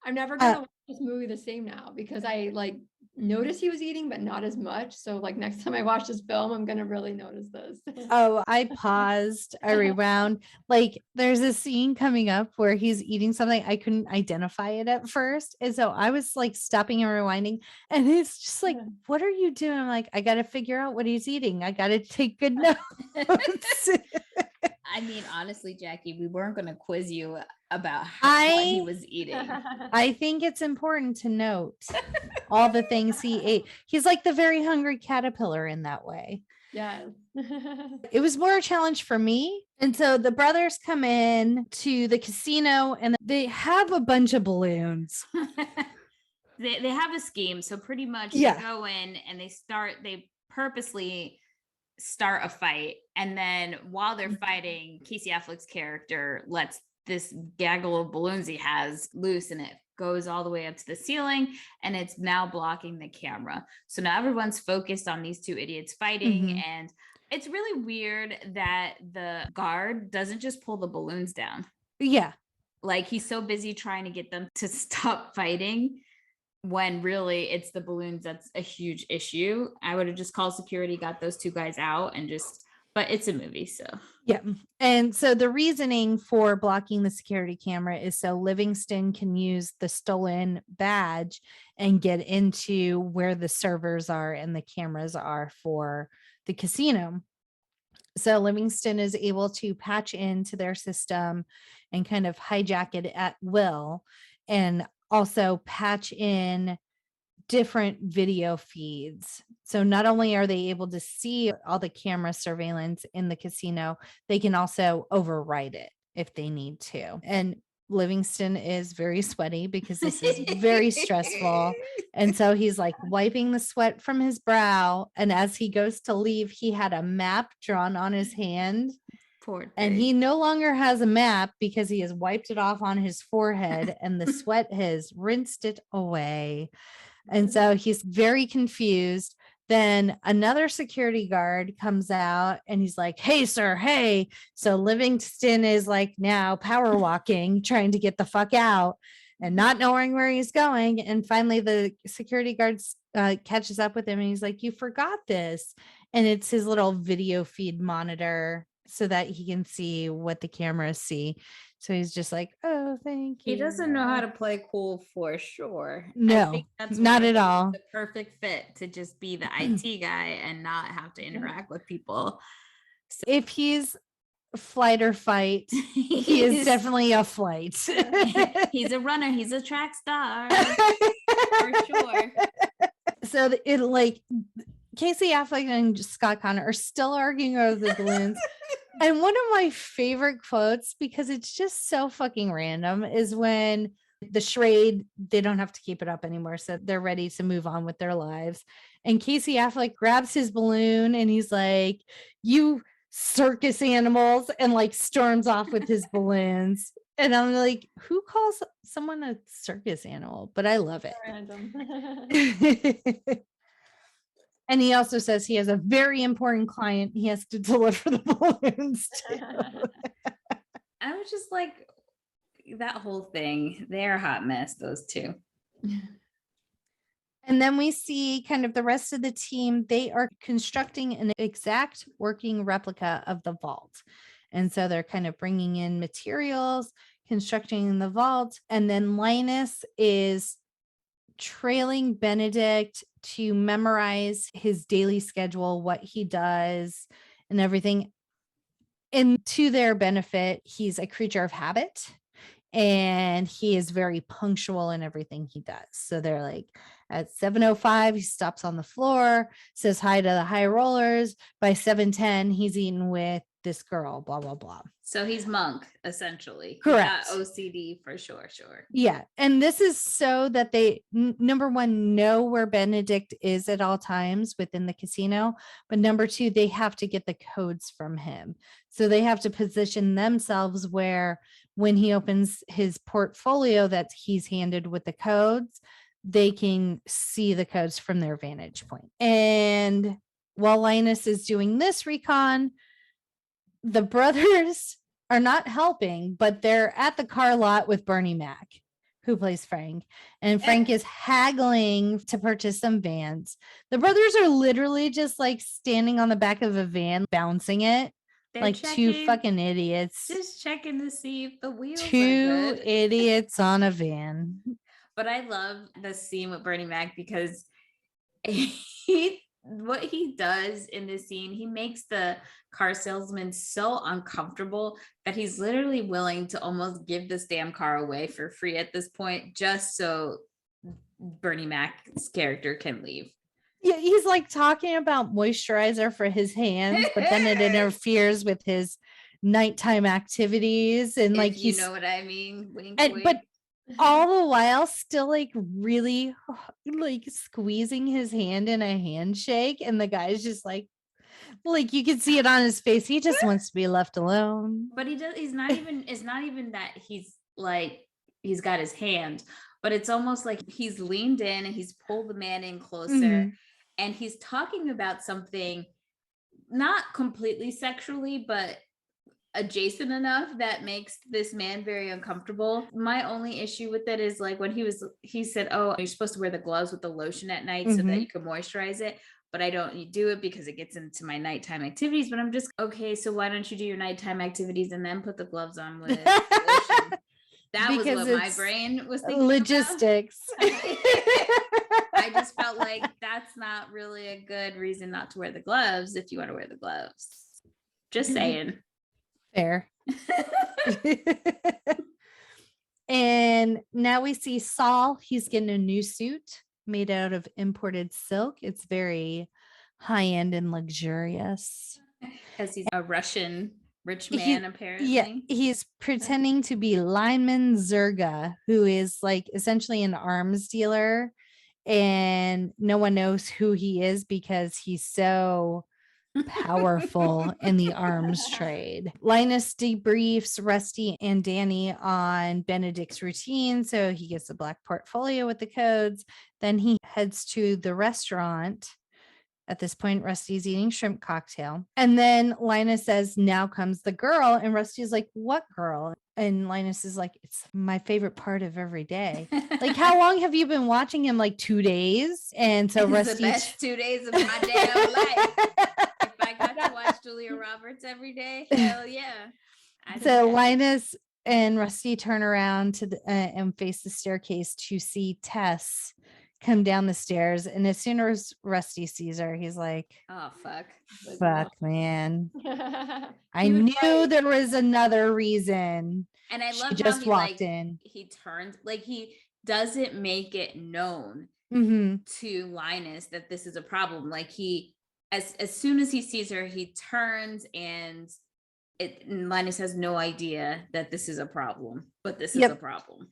I'm never gonna watch this movie the same now because I like noticed he was eating, but not as much. So like next time I watch this film, I'm gonna really notice this. Oh, I paused, I rewound. Like there's a scene coming up where he's eating something. I couldn't identify it at first. And so I was like stopping and rewinding. And it's just like, what are you doing? I'm like, I gotta figure out what he's eating. I gotta take good notes. I mean, honestly, Jackie, we weren't going to quiz you about what he was eating. I think it's important to note all the things he ate. He's like the very hungry caterpillar in that way. Yes. It was more a challenge for me. And so the brothers come in to the casino and they have a bunch of balloons. They have a scheme. So pretty much they go in and they purposely start a fight. And then while they're fighting, Casey Affleck's character lets this gaggle of balloons he has loose, and it goes all the way up to the ceiling, and it's now blocking the camera. So now everyone's focused on these two idiots fighting. And it's really weird that the guard doesn't just pull the balloons down. Yeah. Like, he's so busy trying to get them to stop fighting when really it's the balloons that's a huge issue. I would have just called security, got those two guys out, and but it's a movie, so. Yeah. And so the reasoning for blocking the security camera is so Livingston can use the stolen badge and get into where the servers are and the cameras are for the casino. So Livingston is able to patch into their system and kind of hijack it at will, and also patch in different video feeds. So not only are they able to see all the camera surveillance in the casino, they can also override it if they need to. And Livingston is very sweaty because this is very stressful. And so he's like wiping the sweat from his brow. And as he goes to leave, he had a map drawn on his hand. And he no longer has a map because he has wiped it off on his forehead and the sweat has rinsed it away. And so he's very confused. Then another security guard comes out and he's like, "Hey, sir, hey." So Livingston is like now power walking, trying to get the fuck out and not knowing where he's going. And finally, the security guard catches up with him and he's like, "You forgot this." And it's his little video feed monitor so that he can see what the cameras see. So he's just like, "Oh, thank you." He doesn't know how to play cool for sure. No, not at all. The perfect fit to just be the IT guy and not have to interact with people. So if he's flight or fight, he is definitely a flight. He's a runner. He's a track star for sure. So it like Casey Affleck and Scott Connor are still arguing over the balloons. And one of my favorite quotes, because it's just so fucking random, is when the charade, they don't have to keep it up anymore. So they're ready to move on with their lives. And Casey Affleck grabs his balloon and he's like, "You circus animals," and like storms off with his balloons. And I'm like, who calls someone a circus animal? But I love it. Random. And he also says he has a very important client he has to deliver the balloons to. I was just like, that whole thing, they're a hot mess, those two. And then we see kind of the rest of the team. They are constructing an exact working replica of the vault. And so they're kind of bringing in materials, constructing the vault. And then Linus is trailing Benedict to memorize his daily schedule, what he does and everything. And to their benefit, he's a creature of habit and he is very punctual in everything he does. So they're like, at 7:05, he stops on the floor, says hi to the high rollers. By 7:10, he's eating with this girl, blah, blah, blah. So he's monk, essentially. Correct. OCD for sure. Yeah. And this is so that they, number one, know where Benedict is at all times within the casino. But number two, they have to get the codes from him. So they have to position themselves where when he opens his portfolio that he's handed with the codes, they can see the codes from their vantage point. And while Linus is doing this recon, the brothers are not helping, but they're at the car lot with Bernie Mac, who plays Frank. And Frank is haggling to purchase some vans. The brothers are literally just like standing on the back of a van, bouncing it. They're like two fucking idiots. Just checking to see if the wheels are two good. Idiots on a van. But I love the scene with Bernie Mac because what he does in this scene, he makes the car salesman so uncomfortable that he's literally willing to almost give this damn car away for free at this point, just so Bernie Mac's character can leave. Yeah, he's like talking about moisturizer for his hands, but then it interferes with his nighttime activities, and like you know what I mean. Wink, and wink. but all the while still like really like squeezing his hand in a handshake, and the guy's just like you can see it on his face. He just wants to be left alone. But he's not even, it's not even that he's like, he's got his hand, but it's almost like he's leaned in and he's pulled the man in closer, and he's talking about something not completely sexually, but adjacent enough that makes this man very uncomfortable. My only issue with it is like when he said, oh, you're supposed to wear the gloves with the lotion at night so that you can moisturize it, but I don't do it because it gets into my nighttime activities. But I'm just, okay, so why don't you do your nighttime activities and then put the gloves on with lotion? That because was what my brain was thinking. Logistics. I just felt like that's not really a good reason not to wear the gloves if you want to wear the gloves. Just saying. Fair. And now we see Saul. He's getting a new suit made out of imported silk. It's very high-end and luxurious. Because he's a Russian rich man, apparently. Yeah, he's pretending to be Lineman Zerga, who is like essentially an arms dealer, and no one knows who he is because he's so powerful in the arms trade. Linus debriefs Rusty and Danny on Benedict's routine, so he gets a black portfolio with the codes. Then he heads to the restaurant. At this point, Rusty's eating shrimp cocktail. And then Linus says, now comes the girl. And Rusty's like, what girl? And Linus is like, it's my favorite part of every day. Like, how long have you been watching him? Like 2 days? And so Rusty's the best 2 days of my damn life. If I got to watch Julia Roberts every day, hell yeah. So Linus and Rusty turn around and face the staircase to see Tess come down the stairs, and as soon as Rusty sees her, he's like, oh fuck man. I knew there was another reason. And I love she just how walked in. He turns, like, he doesn't make it known to Linus that this is a problem. Like, he as soon as he sees her, he turns, and Linus has no idea that this is a problem, but this is a problem.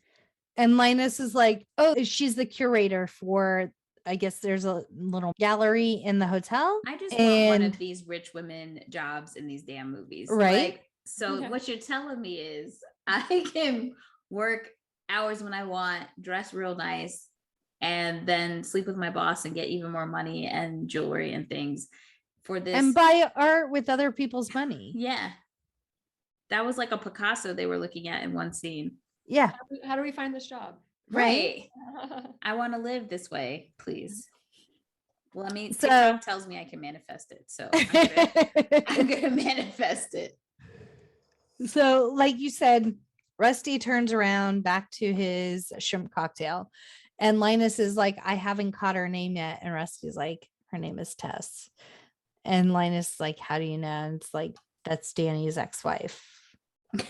And Linus is like, oh, she's the curator for, I guess there's a little gallery in the hotel. I just want one of these rich women jobs in these damn movies. Right. Like, so what you're telling me is I can work hours when I want, dress real nice, and then sleep with my boss and get even more money and jewelry and things for this. And buy art with other people's money. Yeah. That was like a Picasso they were looking at in one scene. Yeah. How do we find this job? Right. I want to live this way, please. Well, I mean, TikTok tells me I can manifest it. So I'm gonna manifest it. So, like you said, Rusty turns around back to his shrimp cocktail, and Linus is like, I haven't caught her name yet. And Rusty's like, her name is Tess. And Linus is like, how do you know? And it's like, that's Danny's ex-wife.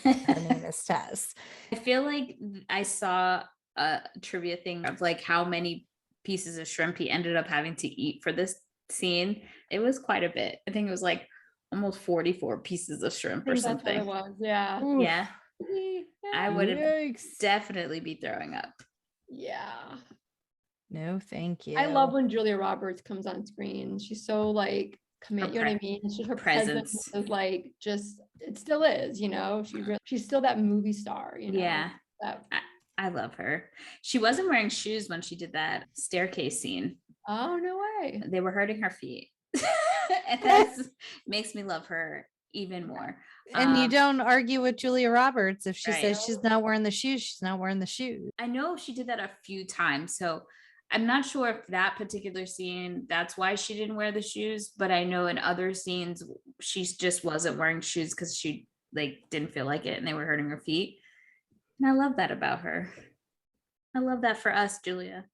Her name is Tess. I feel like I saw a trivia thing of like how many pieces of shrimp he ended up having to eat for this scene. It was quite a bit. I think it was like almost 44 pieces of shrimp or something. That's what it was. Yeah. Oof. Yeah. I would definitely be throwing up. Yeah. No, thank you. I love when Julia Roberts comes on screen. She's so like, you know what I mean? It's just her presence is like, just, it still is, you know, she's still that movie star, you know? Yeah. I love her. She wasn't wearing shoes when she did that staircase scene. Oh, no way. They were hurting her feet. And that makes me love her even more. And you don't argue with Julia Roberts. If she says she's not wearing the shoes, she's not wearing the shoes. I know she did that a few times. So I'm not sure if that particular scene, that's why she didn't wear the shoes. But I know in other scenes, she just wasn't wearing shoes because she like didn't feel like it and they were hurting her feet. And I love that about her. I love that for us, Julia.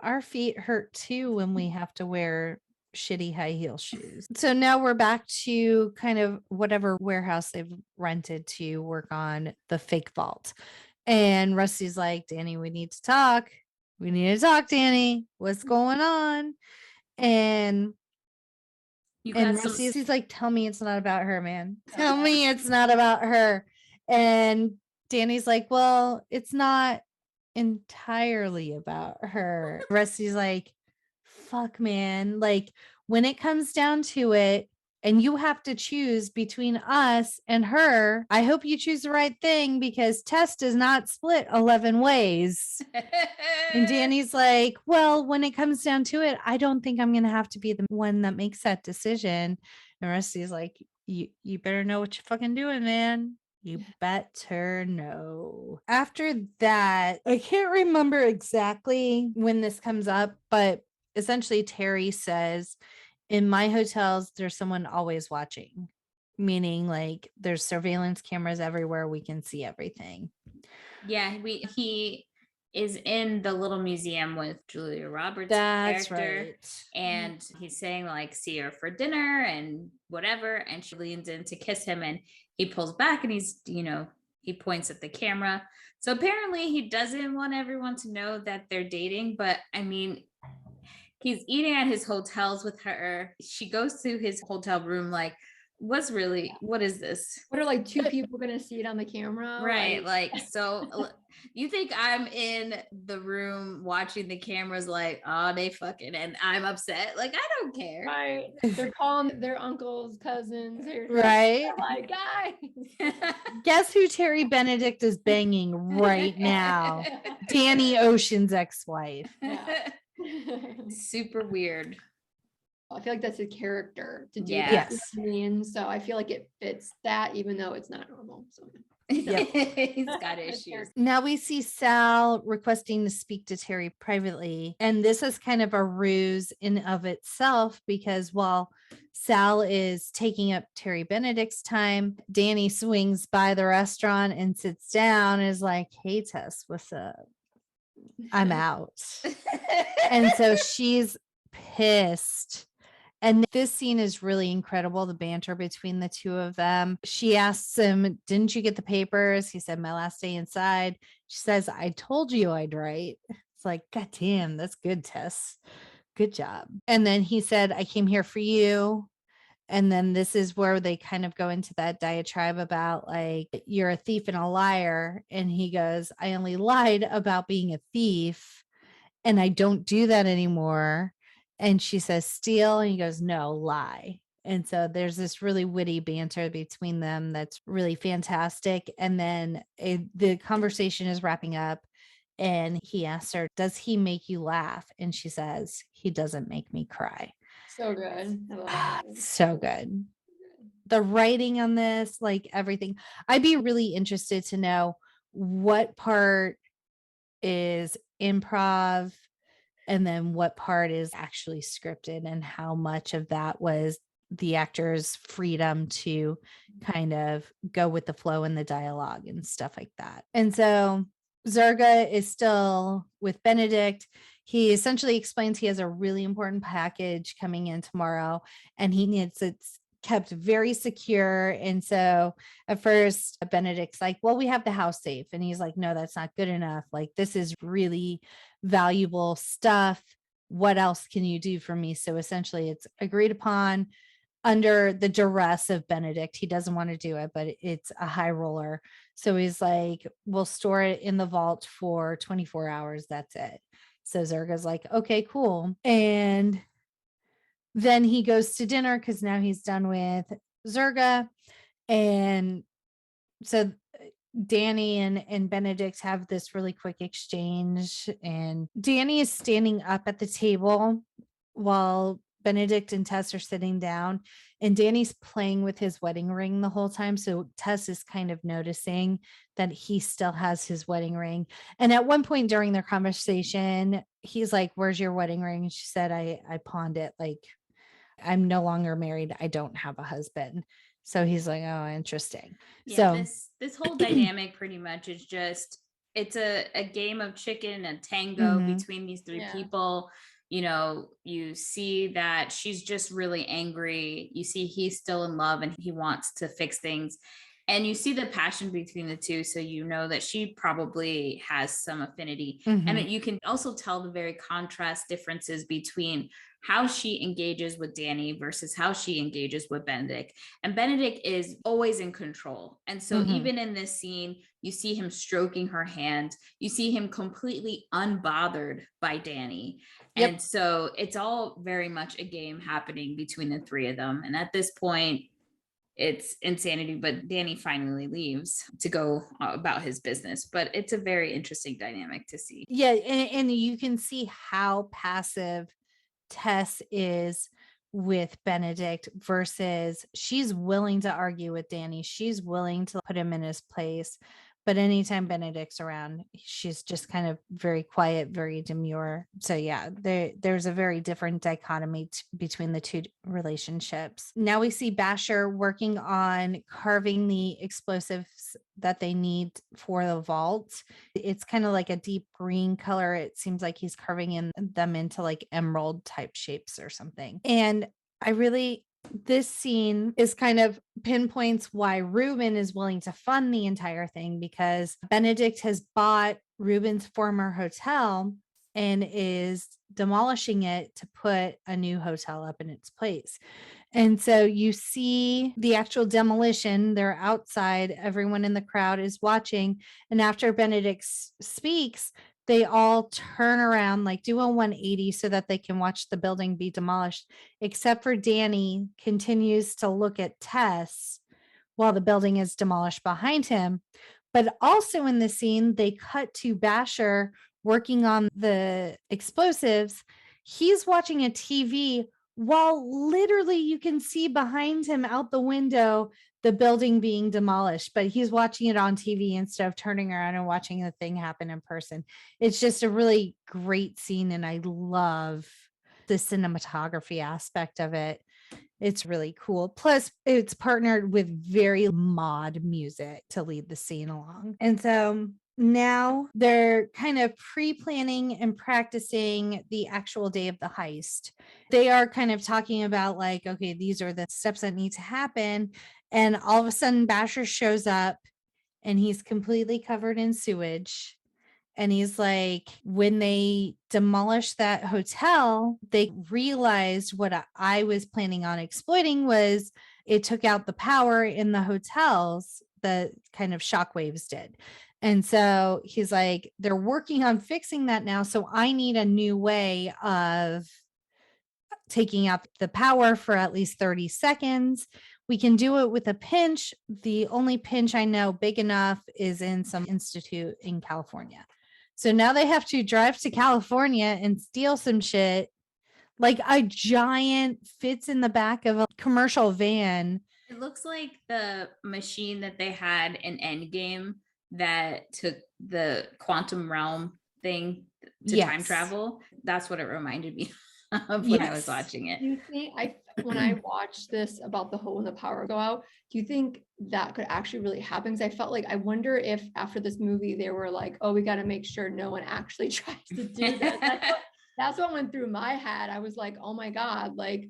our feet hurt too when we have to wear shitty high heel shoes. So now we're back to kind of whatever warehouse they've rented to work on the fake vault. And Rusty's like, Danny, we need to talk. We need to talk, Danny. What's going on? And Rusty's like, tell me it's not about her, man. Tell me it's not about her. And Danny's like, well, it's not entirely about her. Rusty's like, fuck, man. Like, when it comes down to it, and you have to choose between us and her, I hope you choose the right thing because Tess does not split 11 ways. And Danny's like, well, when it comes down to it, I don't think I'm going to have to be the one that makes that decision. And Rusty's like, you better know what you're fucking doing, man. You better know. After that, I can't remember exactly when this comes up, but essentially Terry says, in my hotels, there's someone always watching, meaning like there's surveillance cameras everywhere. We can see everything. Yeah, he is in the little museum with Julia Roberts' That's character. right. And he's saying like, see her for dinner and whatever. And she leans in to kiss him and he pulls back and he's, he points at the camera. So apparently he doesn't want everyone to know that they're dating. But I mean, he's eating at his hotels with her. She goes to his hotel room like, what is this? What are like two people gonna see it on the camera? Right. Like, so you think I'm in the room watching the cameras like, oh, they fucking, and I'm upset. Like, I don't care. Right. They're calling their uncles, cousins. Right. Like, guys. Guess who Terry Benedict is banging right now? Danny Ocean's ex-wife. Yeah. Super weird. I feel like that's a character to do. Yeah. Yes. So I feel like it fits that, even though it's not normal. So Yep. He's got issues. Now we see Sal requesting to speak to Terry privately. And this is kind of a ruse in of itself because while Sal is taking up Terry Benedict's time, Danny swings by the restaurant and sits down and is like, hey, Tess, what's up? I'm out. And so she's pissed. And this scene is really incredible, the banter between the two of them. She asks him, didn't you get the papers? He said, my last day inside. She says, I told you I'd write. It's like, God damn, that's good, Tess. Good job. And then he said, I came here for you. And then this is where they kind of go into that diatribe about like, you're a thief and a liar. And he goes, I only lied about being a thief and I don't do that anymore. And she says, steal. And he goes, no, lie. And so there's this really witty banter between them that's really fantastic. And then the conversation is wrapping up. And he asks her, does he make you laugh? And she says, he doesn't make me cry. So good. So good. The writing on this, like everything. I'd be really interested to know what part is improv and then what part is actually scripted and how much of that was the actors' freedom to kind of go with the flow and the dialogue and stuff like that. And so Zerga is still with Benedict. He essentially explains he has a really important package coming in tomorrow and he needs it kept very secure. And so at first Benedict's like, well, we have the house safe. And he's like, no, that's not good enough. Like, this is really valuable stuff. What else can you do for me? So essentially it's agreed upon under the duress of Benedict. He doesn't want to do it, but it's a high roller. So he's like, we'll store it in the vault for 24 hours. That's it. So Zerga's like, okay, cool. And then he goes to dinner because now he's done with Zerga. And so Danny and Benedict have this really quick exchange. And Danny is standing up at the table while Benedict and Tess are sitting down. And Danny's playing with his wedding ring the whole time. So Tess is kind of noticing that he still has his wedding ring. And at one point during their conversation, he's like, where's your wedding ring? And she said, I pawned it. Like, I'm no longer married. I don't have a husband. So he's like, oh, interesting. Yeah, so this whole dynamic pretty much is just it's a game of chicken and tango between these three people. You know, you see that she's just really angry. You see he's still in love and he wants to fix things. And you see the passion between the two. So you know that she probably has some affinity. And you can also tell the very contrast differences between how she engages with Danny versus how she engages with Benedict. And Benedict is always in control. And so even in this scene, you see him stroking her hand. You see him completely unbothered by Danny. And so it's all very much a game happening between the three of them. And at this point, it's insanity, but Danny finally leaves to go about his business. But it's a very interesting dynamic to see. Yeah, and you can see how passive Tess is with Benedict versus she's willing to argue with Danny. She's willing to put him in his place. But anytime Benedict's around, she's just kind of very quiet, very demure. So yeah, there's a very different dichotomy between the two relationships. Now we see Basher working on carving the explosives that they need for the vault. It's kind of like a deep green color. It seems like he's carving them into like emerald type shapes or something. And this scene is kind of pinpoints why Reuben is willing to fund the entire thing, because Benedict has bought Reuben's former hotel and is demolishing it to put a new hotel up in its place. And so you see the actual demolition. They're outside. Everyone in the crowd is watching. And after Benedict speaks, they all turn around, like do a 180 so that they can watch the building be demolished, except for Danny continues to look at Tess while the building is demolished behind him. But also in the scene, they cut to Basher working on the explosives. He's watching a TV while literally you can see behind him out the window the building being demolished, but he's watching it on TV instead of turning around and watching the thing happen in person. It's just a really great scene, and I love the cinematography aspect of it. It's really cool. Plus, it's partnered with very mod music to lead the scene along. And so now they're kind of pre-planning and practicing the actual day of the heist. They are kind of talking about like, okay, these are the steps that need to happen. And all of a sudden Basher shows up and he's completely covered in sewage. And he's like, when they demolished that hotel, they realized what I was planning on exploiting was it took out the power in the hotels that kind of shockwaves did. And so he's like, they're working on fixing that now. So I need a new way of taking out the power for at least 30 seconds. We can do it with a pinch. The only pinch I know big enough is in some institute in California. So now they have to drive to California and steal some shit. Like a giant fits in the back of a commercial van. It looks like the machine that they had in Endgame that took the quantum realm thing to time travel. That's what it reminded me of when I was watching it. Do you think when I watched this about the whole when the power go out, do you think that could actually really happen? Because I felt like, I wonder if after this movie they were like, oh, we got to make sure no one actually tries to do that. That's what went through my head. I was like, oh my God, like,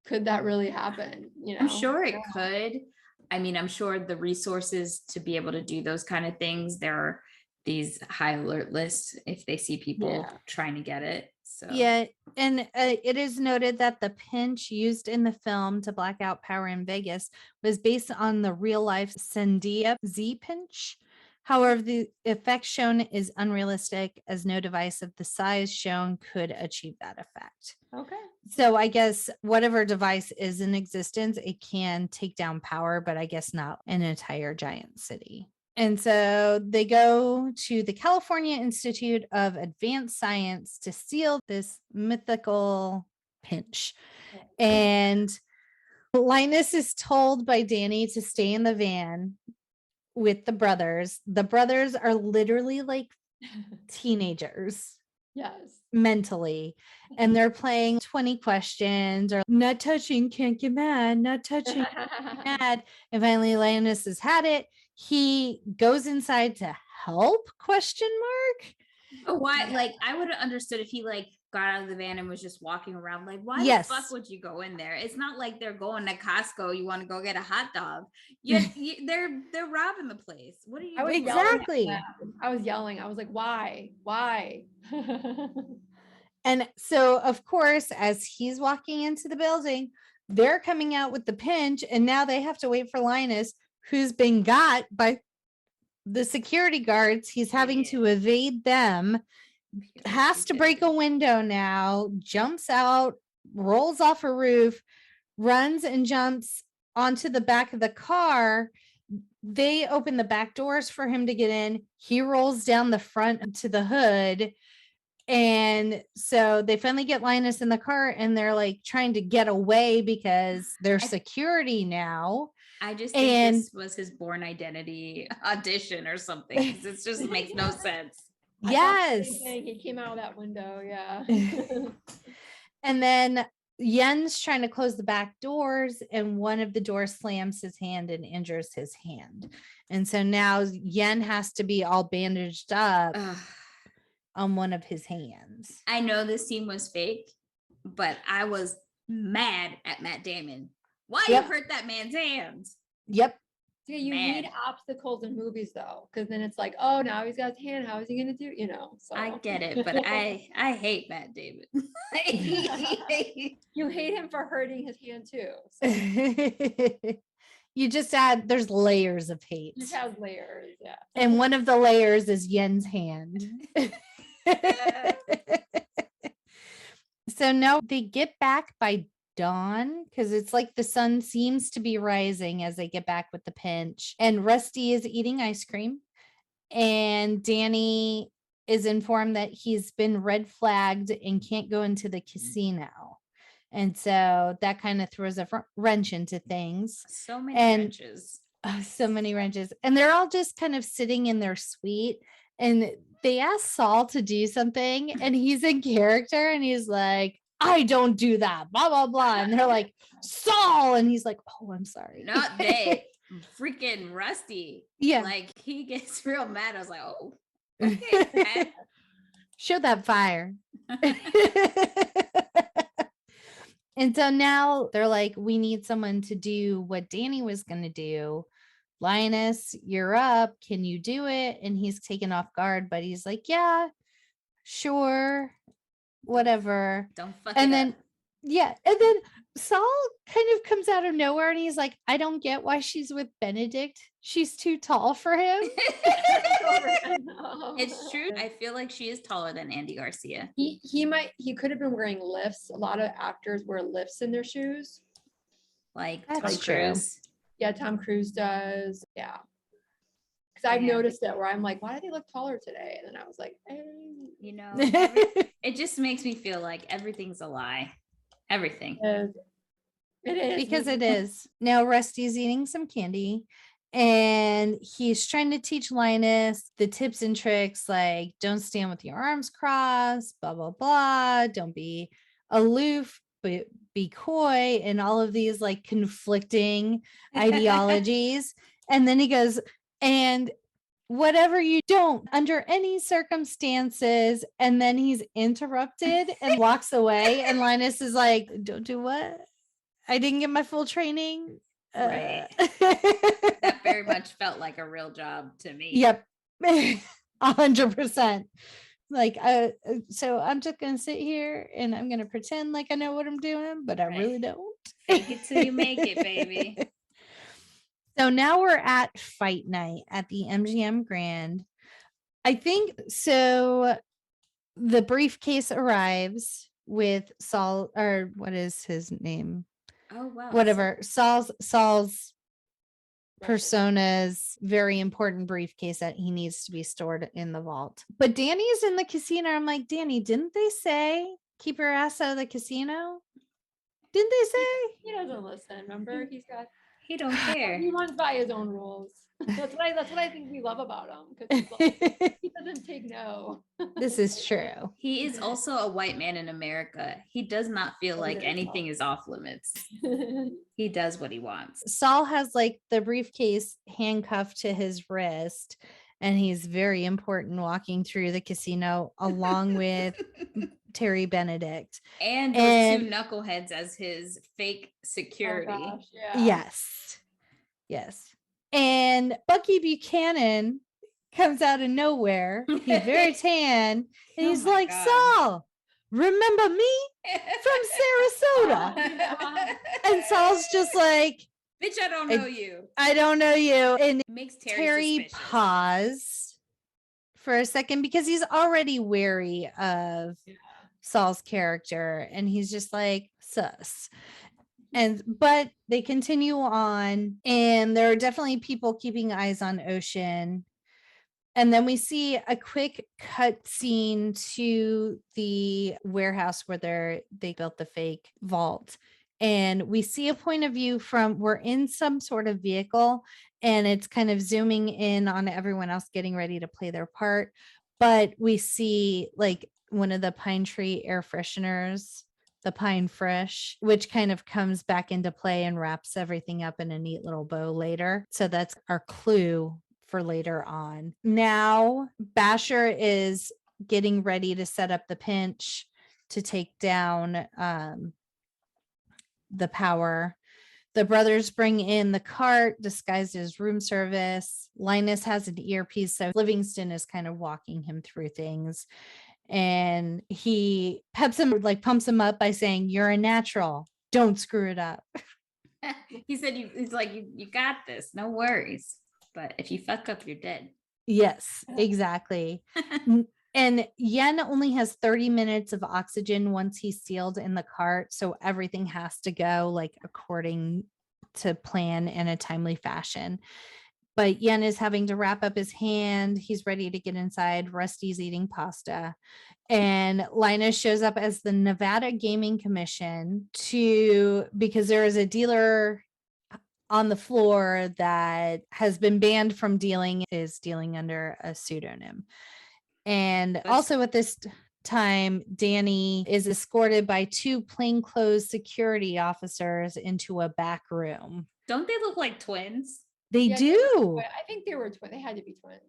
could that really happen? You know, I'm sure it could. I mean, I'm sure the resources to be able to do those kind of things, there are these high alert lists if they see people trying to get it. So yeah, and it is noted that the pinch used in the film to black out power in Vegas was based on the real life Sandia Z pinch. However, the effect shown is unrealistic, as no device of the size shown could achieve that effect. Okay. So I guess whatever device is in existence, it can take down power, but I guess not an entire giant city. And so they go to the California Institute of Advanced Science to steal this mythical pinch. And Linus is told by Danny to stay in the van with the brothers. The brothers are literally like teenagers. Yes. Mentally. And they're playing 20 questions or not touching, can't get mad, not touching, get mad. And finally Linus has had it. He goes inside to help? ? But why? Like, I would have understood if he like got out of the van and was just walking around. Like, why Yes. the fuck would you go in there? It's not like they're going to Costco. You want to go get a hot dog. They're robbing the place. What are you doing? Exactly. I was yelling. I was like, why? Why? And so, of course, as he's walking into the building, they're coming out with the pinch, and now they have to wait for Linus, who's been got by the security guards. He's having to evade them, has to break a window now, jumps out, rolls off a roof, runs and jumps onto the back of the car. They open the back doors for him to get in. He rolls down the front to the hood. And so they finally get Linus in the car, and they're like trying to get away because they're security now. I just think this was his Born Identity audition or something. It just makes no sense. Yes. He came out of that window. Yeah. And then Yen's trying to close the back doors, and one of the doors slams his hand and injures his hand. And so now Yen has to be all bandaged up on one of his hands. I know this scene was fake, but I was mad at Matt Damon. Why you hurt that man's hands? Yep. Yeah, you need obstacles in movies though, because then it's like, oh, now he's got his hand. How is he gonna do? So I get it, but I hate Matt Damon. You hate him for hurting his hand too. So. You just add, there's layers of hate. Just has layers, yeah. And one of the layers is Yen's hand. So now they get back by dawn, because it's like the sun seems to be rising as they get back with the pinch. And Rusty is eating ice cream, and Danny is informed that he's been red flagged and can't go into the casino. And so that kind of throws a wrench into things. So many wrenches. So many wrenches. And they're all just kind of sitting in their suite, and they ask Saul to do something, and he's in character, and he's like, I don't do that, blah, blah, blah. And they're like, Saul. And he's like, oh, I'm sorry. Not they. Freaking Rusty. Yeah. Like, he gets real mad. I was like, oh, okay. Show that fire. And so now they're like, we need someone to do what Danny was going to do. Linus, you're up. Can you do it? And he's taken off guard, but he's like, yeah, sure. Whatever. Don't fuck and it then up. Yeah, and then Saul kind of comes out of nowhere, and he's like, I don't get why she's with Benedict. She's too tall for him. It's true. I feel like she is taller than Andy Garcia. He could have been wearing lifts. A lot of actors wear lifts in their shoes. Like That's Tom true. Cruise. Yeah, Tom Cruise does. Yeah. Because I've noticed that where I'm like, why do they look taller today? And then I was like, hey. It just makes me feel like everything's a lie. Everything. It is. Because it is. Now Rusty's eating some candy, and he's trying to teach Linus the tips and tricks, like don't stand with your arms crossed, blah, blah, blah. Don't be aloof, but be coy, and all of these like conflicting ideologies. And then he goes, and whatever you don't under any circumstances. And then he's interrupted and walks away. And Linus is like, don't do what? I didn't get my full training. Right. That very much felt like a real job to me. Yep. 100%. Like, so I'm just going to sit here and I'm going to pretend like I know what I'm doing, but I really don't. Fake it till you make it, baby. So now we're at fight night at the MGM Grand. I think so. The briefcase arrives with Saul, or what is his name? Oh, wow. Whatever. Saul's persona's very important briefcase that he needs to be stored in the vault. But Danny's in the casino. I'm like, Danny, didn't they say keep your ass out of the casino? Didn't they say? He doesn't listen. Remember, He don't care. He runs by his own rules. That's what I think we love about him, because like, he doesn't take no. This is true. He is also a white man in America. He does not feel like anything is off limits. He does what he wants. Saul has like the briefcase handcuffed to his wrist, and he's very important walking through the casino along with Terry Benedict. And those two knuckleheads as his fake security. Oh gosh, yeah. Yes. And Bucky Buchanan comes out of nowhere. He's very tan. And he's like, God. Saul, remember me from Sarasota? And Saul's just like, bitch, I don't know you. I don't know you. And It makes Terry suspicious. pause for a second because he's already wary of Saul's character. And he's just like, sus. But they continue on, and there are definitely people keeping eyes on Ocean. And then we see a quick cut scene to the warehouse where they built the fake vault. And we see a point of view from, we're in some sort of vehicle, and it's kind of zooming in on everyone else getting ready to play their part. But we see like one of the pine tree air fresheners, the Pine Fresh, which kind of comes back into play and wraps everything up in a neat little bow later. So that's our clue for later on. Now, Basher is getting ready to set up the pinch to take down the power. The brothers bring in the cart disguised as room service. Linus has an earpiece, so Livingston is kind of walking him through things. And he pumps him up by saying, "You're a natural. Don't screw it up." He said, he's like, you got this. No worries. But if you fuck up, you're dead. Yes, exactly. And Yen only has 30 minutes of oxygen once he's sealed in the cart. So everything has to go like according to plan in a timely fashion. But Yen is having to wrap up his hand. He's ready to get inside. Rusty's eating pasta. And Linus shows up as the Nevada Gaming Commission because there is a dealer on the floor that has been banned from dealing under a pseudonym. And also at this time, Danny is escorted by two plainclothes security officers into a back room. Don't they look like twins? They do. I think they were twins. They had to be twins.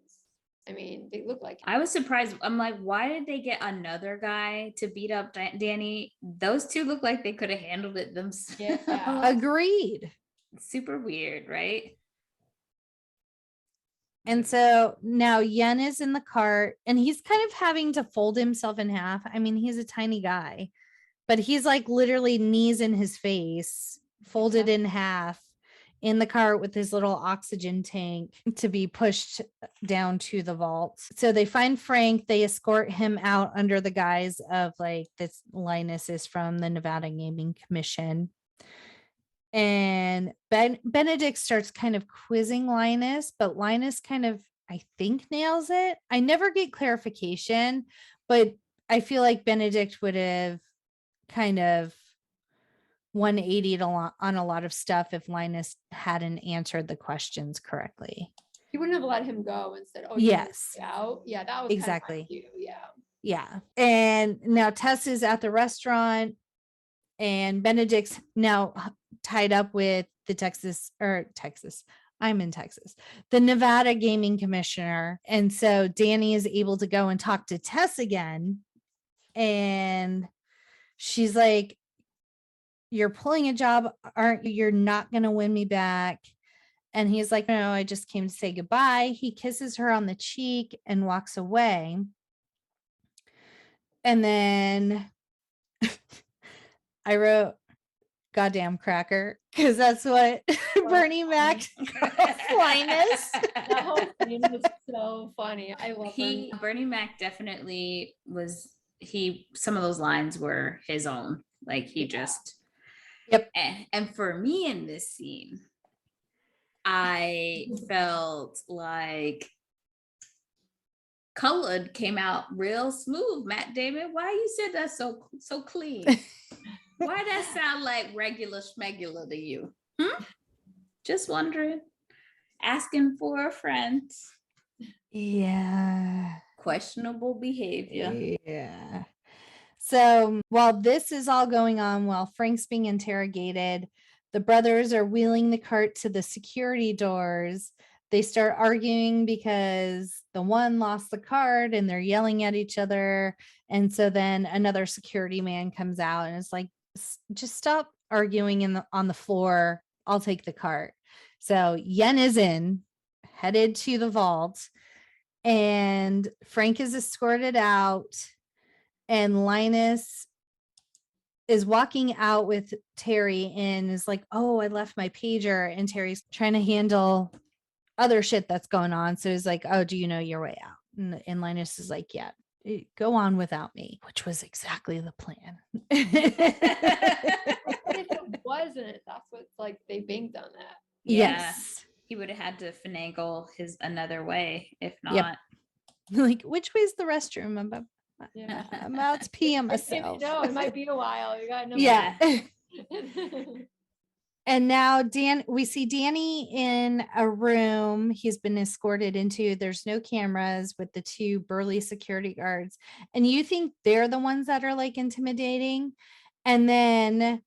I mean, they look like. I was surprised. I'm like, why did they get another guy to beat up Danny? Those two look like they could have handled it themselves. Yeah. Agreed. Super weird, right? And so now Yen is in the cart, and he's kind of having to fold himself in half. I mean, he's a tiny guy, but he's like literally knees in his face, folded in half in the cart with his little oxygen tank to be pushed down to the vault. So they find Frank, they escort him out under the guise of like, this Linus is from the Nevada Gaming Commission. And Benedict starts kind of quizzing Linus, but Linus kind of, I think, nails it. I never get clarification, but I feel like Benedict would have kind of 180'd on a lot of stuff if Linus hadn't answered the questions correctly. He wouldn't have let him go and said, "Oh, yes, out." Yeah, that was exactly. Kind of like yeah. And now Tess is at the restaurant, and Benedict's now tied up with the I'm in Texas, the Nevada Gaming Commissioner. And so Danny is able to go and talk to Tess again. And she's like, "You're pulling a job, aren't you? You're not going to win me back." And he's like, "No, I just came to say goodbye." He kisses her on the cheek and walks away. And then I wrote, "Goddamn cracker," because that's what Bernie Mac Linus. That whole scene was so funny. I love Bernie Mac definitely was. Some of those lines were his own. Like he just. Yep. And for me in this scene, I felt like Colored came out real smooth. Matt Damon, why you said that so clean? Why that sound like regular schmegular to you? Just wondering. Asking for a friend. Yeah. Questionable behavior. Yeah. So while this is all going on, while Frank's being interrogated, the brothers are wheeling the cart to the security doors. they start arguing because the one lost the card and they're yelling at each other. And so then another security man comes out and is like, just stop arguing on the floor. I'll take the cart. So Yen is headed to the vault, and Frank is escorted out, and Linus is walking out with Terry and is like, oh, I left my pager. And Terry's trying to handle other shit that's going on. So he's like, oh, do you know your way out? And Linus is like, yeah, go on without me, which was exactly the plan. But if it wasn't, that's what's like, they banked on that. Yes. He would have had to finagle his another way, if not. Yep. Like, which way's the restroom? I'm out to pee on myself. No, it might be a while. You got no. Yeah. And now we see Danny in a room he's been escorted into. There's no cameras with the two burly security guards. And you think they're the ones that are like intimidating. And then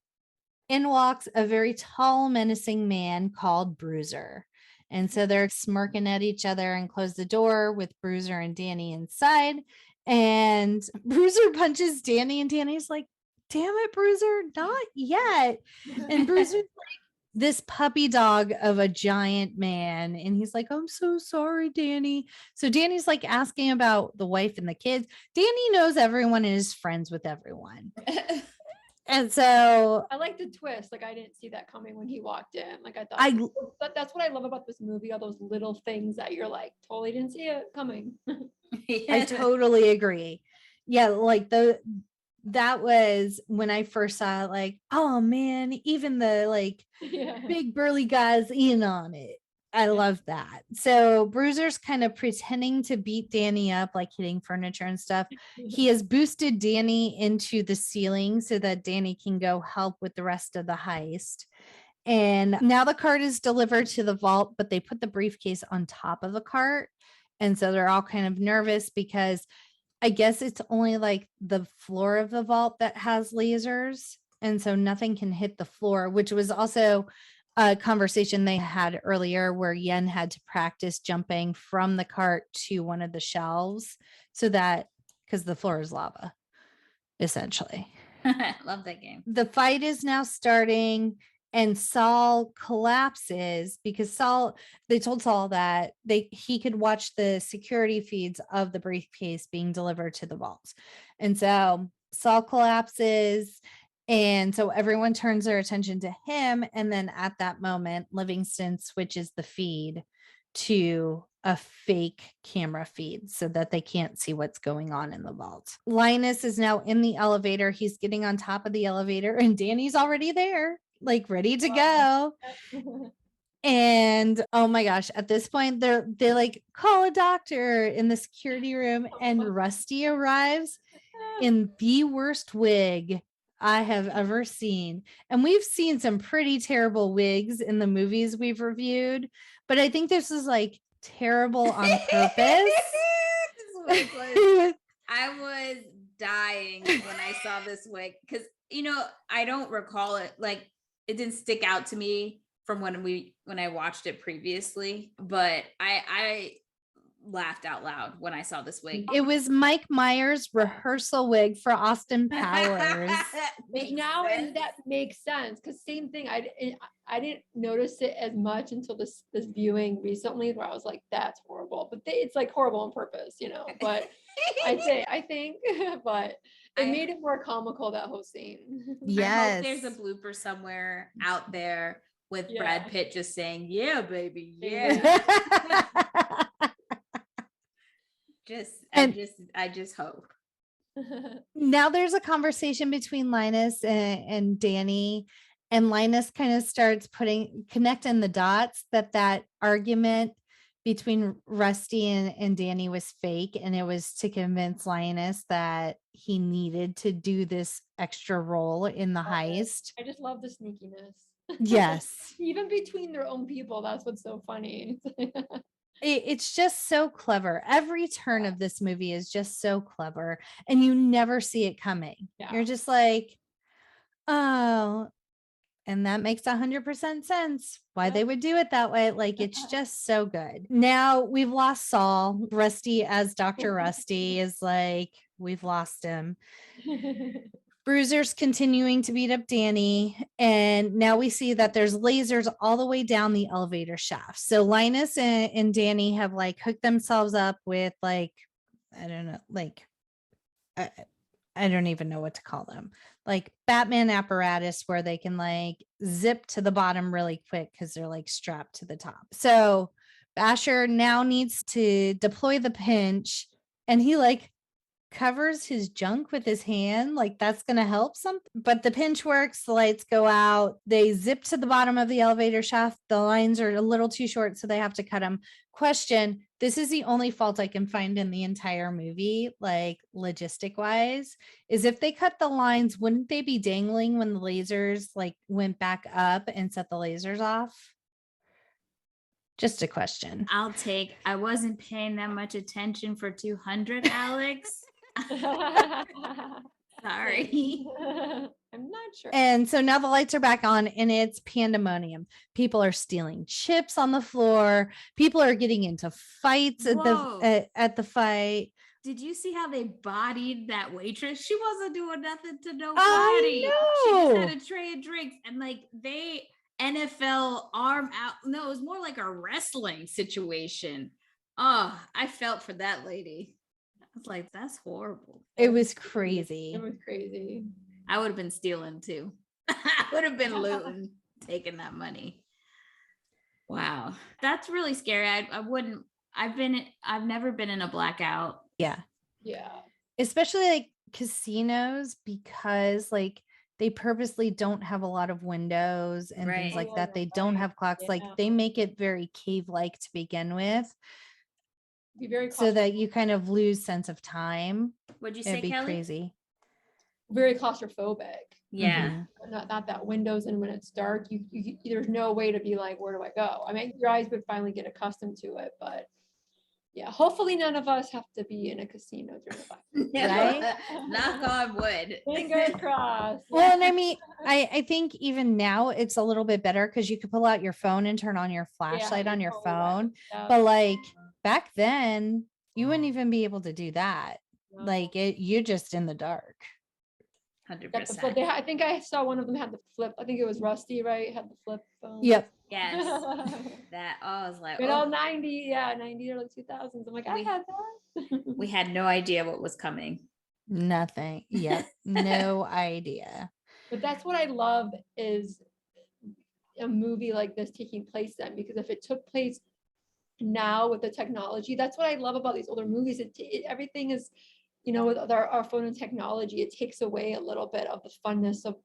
in walks a very tall, menacing man called Bruiser. And so they're smirking at each other and close the door with Bruiser and Danny inside. And Bruiser punches Danny, and Danny's like, damn it, Bruiser, not yet. And Bruiser's like this puppy dog of a giant man. And he's like, I'm so sorry, Danny. So Danny's like asking about the wife and the kids. Danny knows everyone and is friends with everyone. And so I like the twist. Like, I didn't see that coming when he walked in. Like, I thought that's what I love about this movie. All those little things that you're like, totally didn't see it coming. I totally agree. Yeah, like that was when I first saw it, like, oh man, even the like big burly guys in on it. I love that. So Bruiser's kind of pretending to beat Danny up, like hitting furniture and stuff. He has boosted Danny into the ceiling so that Danny can go help with the rest of the heist. And now the cart is delivered to the vault, but they put the briefcase on top of the cart. And so they're all kind of nervous because I guess it's only like the floor of the vault that has lasers. And so nothing can hit the floor, which was also a conversation they had earlier where Yen had to practice jumping from the cart to one of the shelves so that, because the floor is lava, essentially. Love that game. The fight is now starting, and Saul collapses because they told Saul that he could watch the security feeds of the briefcase being delivered to the vaults. And so Saul collapses. And so everyone turns their attention to him. And then at that moment, Livingston switches the feed to a fake camera feed so that they can't see what's going on in the vault. Linus is now in the elevator. He's getting on top of the elevator, and Danny's already there, like ready to go. And oh my gosh, at this point, they like call a doctor in the security room, and Rusty arrives in the worst wig I have ever seen. And we've seen some pretty terrible wigs in the movies we've reviewed, but I think this is like terrible on purpose. I was dying when I saw this wig because, I don't recall it. Like, it didn't stick out to me from when I watched it previously, but I laughed out loud when I saw this wig. It was Mike Myers' rehearsal wig for Austin Powers. And that makes sense, because same thing. I didn't notice it as much until this viewing recently, where I was like, that's horrible. But it's like horrible on purpose, But I think, but it made it more comical, that whole scene. Yes. I hope there's a blooper somewhere out there with Brad Pitt just saying, "Yeah, baby, yeah." I just hope. Now there's a conversation between Linus and Danny, and Linus kind of starts connecting the dots that argument between Rusty and Danny was fake, and it was to convince Linus that he needed to do this extra role in the heist. I just love the sneakiness. Yes. Even between their own people, that's what's so funny. It's just so clever. Every turn of this movie is just so clever, and you never see it coming. You're just like, oh, And that makes 100% sense why they would do it that way. Like, it's just so good. Now we've lost Saul. Rusty as Dr. Rusty is like, we've lost him. Bruiser's continuing to beat up Danny. And now we see that there's lasers all the way down the elevator shaft. So Linus and Danny have like hooked themselves up with like, I don't know, like, I don't even know what to call them, like Batman apparatus where they can like zip to the bottom really quick because they're like strapped to the top. So Basher now needs to deploy the pinch, and he like covers his junk with his hand, like that's going to help something. But the pinch works, the lights go out, they zip to the bottom of the elevator shaft. The lines are a little too short, so they have to cut them. Question, this is the only fault I can find in the entire movie, like logistic wise, is if they cut the lines, wouldn't they be dangling when the lasers like went back up and set the lasers off? Just a question. I wasn't paying that much attention for 200, Alex. Sorry. I'm not sure. And so now the lights are back on and it's pandemonium. People are stealing chips on the floor. People are getting into fights at the fight. Did you see how they bodied that waitress? She wasn't doing nothing to nobody. I know. She just had a tray of drinks, and like they NFL arm out. No, it was more like a wrestling situation. Oh, I felt for that lady. I was like, that's horrible. It was crazy. It was crazy. I would have been stealing too. I would have been looting, taking that money. Wow. That's really scary. I've never been in a blackout. Yeah. Yeah. Especially like casinos, because like they purposely don't have a lot of windows and things like that. They don't have clocks. Like they make it very cave-like to begin with. Be very so that you kind of lose sense of time. What'd you say, It'd be Kelly? crazy. Very claustrophobic. Yeah. Not that windows, and when it's dark, you there's no way to be like, where do I go? I mean, your eyes would finally get accustomed to it, but yeah, hopefully none of us have to be in a casino during the Right? Knock on wood. Fingers crossed. Well, and I mean, I think even now it's a little bit better because you could pull out your phone and turn on your flashlight on your phone. Yeah. But like back then, you wouldn't even be able to do that. No. Like you're just in the dark. 100%. I think I saw one of them had the flip. I think it was Rusty, right? Had the flip phone. Yep. Yes. I was like, good old 90, early 2000s. I'm like, I had that. We had no idea what was coming. Nothing. Yep. No idea. But that's what I love is a movie like this taking place then, because if it took place now with the technology, that's what I love about these older movies. Everything is, with our phone and technology, it takes away a little bit of the funness of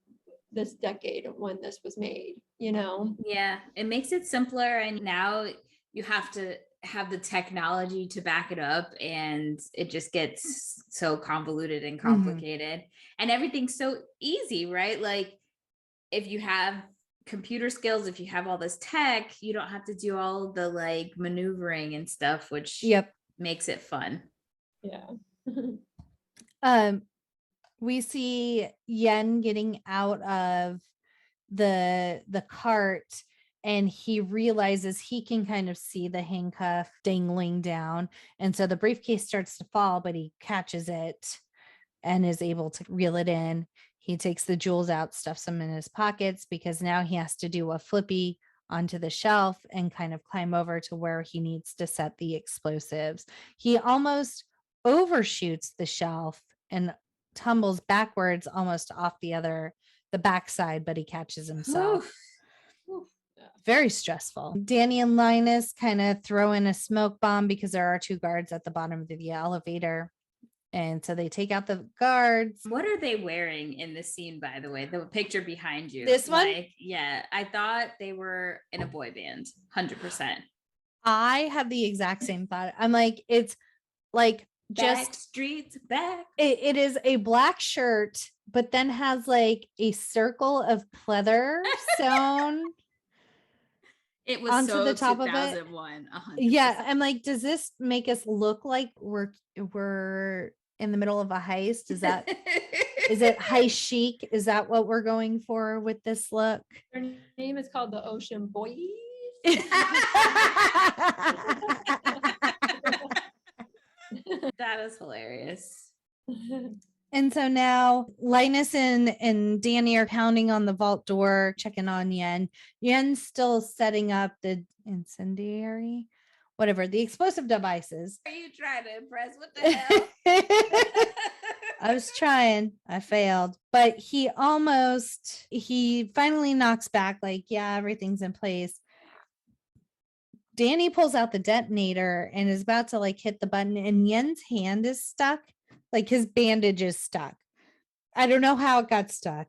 this decade when this was made, Yeah, it makes it simpler, and now you have to have the technology to back it up, and it just gets so convoluted and complicated. And everything's so easy, right? Like if you have computer skills, if you have all this tech, you don't have to do all the like maneuvering and stuff, which makes it fun. Yeah. We see Yen getting out of the cart, and he realizes he can kind of see the handcuff dangling down, and so the briefcase starts to fall, but he catches it and is able to reel it in. He takes the jewels out, stuffs them in his pockets, because now he has to do a flippy onto the shelf and kind of climb over to where he needs to set the explosives. He almost overshoots the shelf and tumbles backwards almost off the backside, but he catches himself. Very stressful. Danny and Linus kind of throw in a smoke bomb because there are two guards at the bottom of the elevator. And so they take out the guards. What are they wearing in this scene, by the way? The picture behind you. This one? Yeah, I thought they were in a boy band, 100%. I had the exact same thought. I'm like, it's like just Streets back. It is a black shirt, but then has like a circle of pleather sewn. It was onto so the top 2001. Of it. Yeah, I'm like, does this make us look like we're in the middle of a heist? Is Is it high chic? Is that what we're going for with this look? Their name is called the Ocean Boys. That is hilarious. And so now Linus and Danny are pounding on the vault door, checking on Yen. Yen's still setting up the incendiary, whatever, the explosive devices. Are you trying to impress? What the hell? I was trying. I failed. But he finally knocks back, like, yeah, everything's in place. Danny pulls out the detonator and is about to like hit the button, and Yen's hand is stuck. Like his bandage is stuck. I don't know how it got stuck.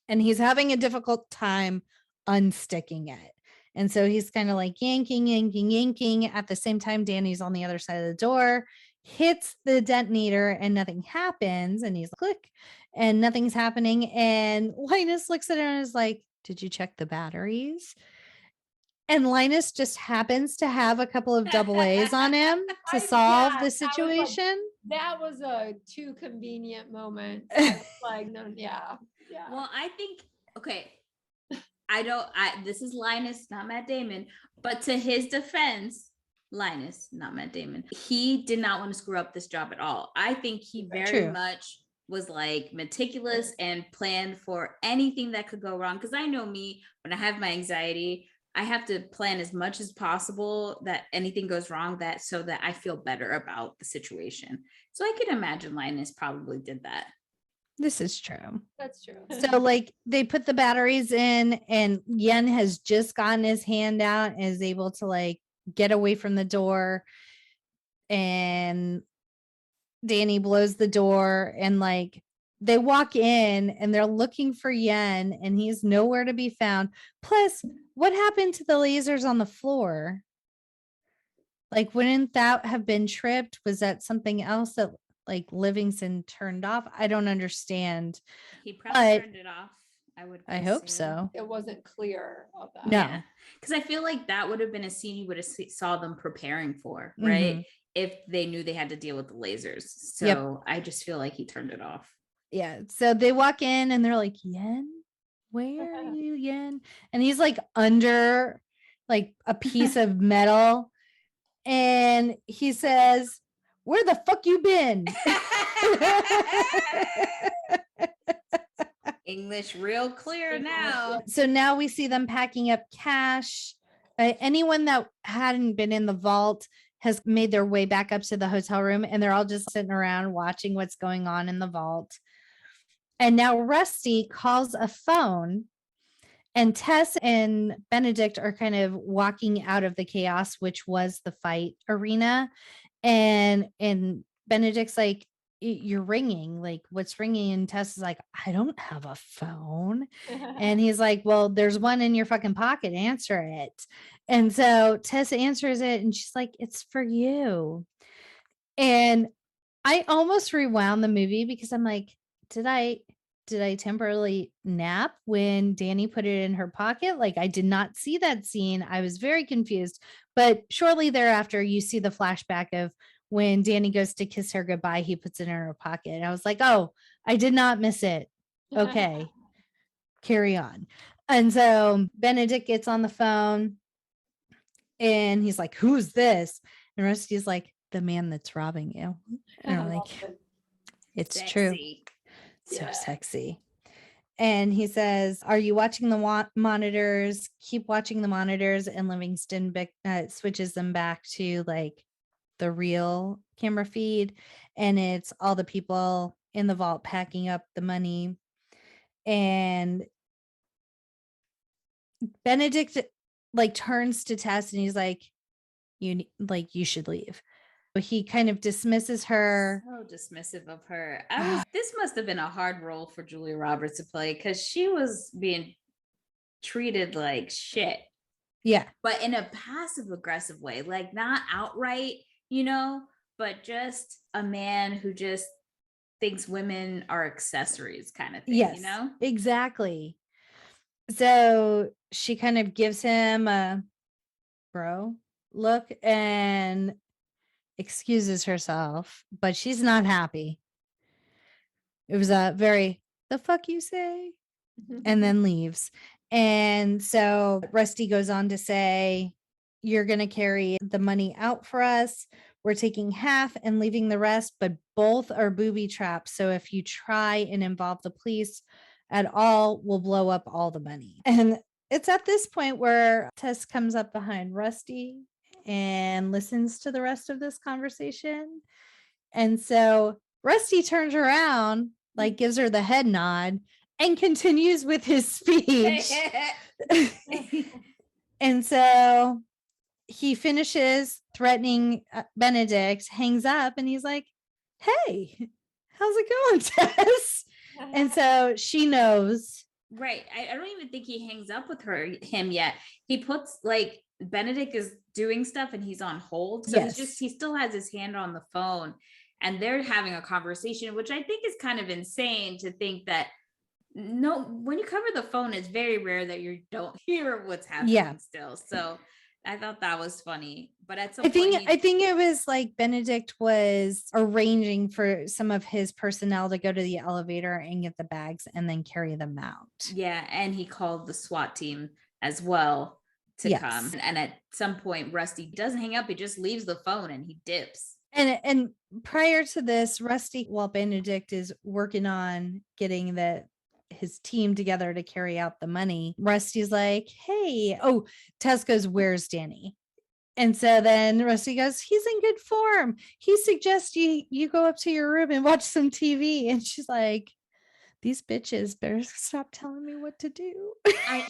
And he's having a difficult time unsticking it. And so he's kind of like yanking. At the same time, Danny's on the other side of the door, hits the detonator and nothing happens. And he's like, click, and nothing's happening. And Linus looks at her and is like, did you check the batteries? And Linus just happens to have a couple of double A's on him to solve the situation. That was a too convenient moment. Like, no, yeah. Well, I think, okay, this is Linus, not Matt Damon, but to his defense, Linus, not Matt Damon, he did not want to screw up this job at all. I think he very much was like meticulous and planned for anything that could go wrong. Because I know me, when I have my anxiety, I have to plan as much as possible that anything goes wrong, so that I feel better about the situation. So I can imagine Linus probably did that. This is true. That's true. So like they put the batteries in, and Yen has just gotten his hand out and is able to like get away from the door. And Danny blows the door, and like they walk in and they're looking for Yen, and he's nowhere to be found. Plus, what happened to the lasers on the floor? Like, wouldn't that have been tripped? Was that something else that like Livingston turned off? I don't understand. He probably turned it off. I hope so. It wasn't clear of that. No, because I feel like that would have been a scene you would have saw them preparing for, right? Mhm. If they knew they had to deal with the lasers. So I just feel like he turned it off. Yeah. So they walk in and they're like, Yen, where are you, Yen? And he's like under like a piece of metal. And he says, where the fuck you been? English real clear now. So now we see them packing up cash. Anyone that hadn't been in the vault has made their way back up to the hotel room, and they're all just sitting around watching what's going on in the vault. And now Rusty calls a phone, and Tess and Benedict are kind of walking out of the chaos, which was the fight arena. And Benedict's like, you're ringing, like what's ringing? And Tess is like, I don't have a phone. And he's like, well, there's one in your fucking pocket, answer it. And so Tess answers it, and she's like, it's for you. And I almost rewound the movie because I'm like, did I temporarily nap when Danny put it in her pocket? Like, I did not see that scene. I was very confused. But shortly thereafter, you see the flashback of when Danny goes to kiss her goodbye, he puts it in her pocket. And I was like, oh, I did not miss it. Okay, carry on. And so Benedict gets on the phone and he's like, who's this? And Rusty's like, the man that's robbing you. And I'm like, it's Sexy. true. So sexy. And he says, are you watching the monitors? Keep watching the monitors. And Livingston switches them back to like the real camera feed. And it's all the people in the vault packing up the money. And Benedict like turns to Tess and he's like, you should leave. He kind of dismisses her. So dismissive of her. This must have been a hard role for Julia Roberts to play because she was being treated like shit. Yeah. But in a passive aggressive way, like not outright, but just a man who just thinks women are accessories kind of thing, yes, exactly. So she kind of gives him a bro look and excuses herself, but she's not happy. It was a very, the fuck you say, and then leaves. And so Rusty goes on to say, you're going to carry the money out for us. We're taking half and leaving the rest, but both are booby traps. So if you try and involve the police at all, we'll blow up all the money. And it's at this point where Tess comes up behind Rusty and listens to the rest of this conversation. And so Rusty turns around, like gives her the head nod, and continues with his speech. And so he finishes threatening Benedict, hangs up, and he's like, hey, how's it going, Tess? And so she knows. Right. I don't even think he hangs up with him yet. He puts like Benedict is doing stuff and he's on hold. So he still has his hand on the phone and they're having a conversation, which I think is kind of insane to think that when you cover the phone, it's very rare that you don't hear what's happening still. So I thought that was funny, but at some point, I think it was like Benedict was arranging for some of his personnel to go to the elevator and get the bags and then carry them out. Yeah, and he called the SWAT team as well to come. And at some point, Rusty doesn't hang up; he just leaves the phone and he dips. And prior to this, Rusty, while Benedict is working on getting his team together to carry out the money, Rusty's like, hey, Tess goes, where's Danny? And so then Rusty goes, he's in good form. He suggests you go up to your room and watch some TV. And she's like, these bitches better stop telling me what to do.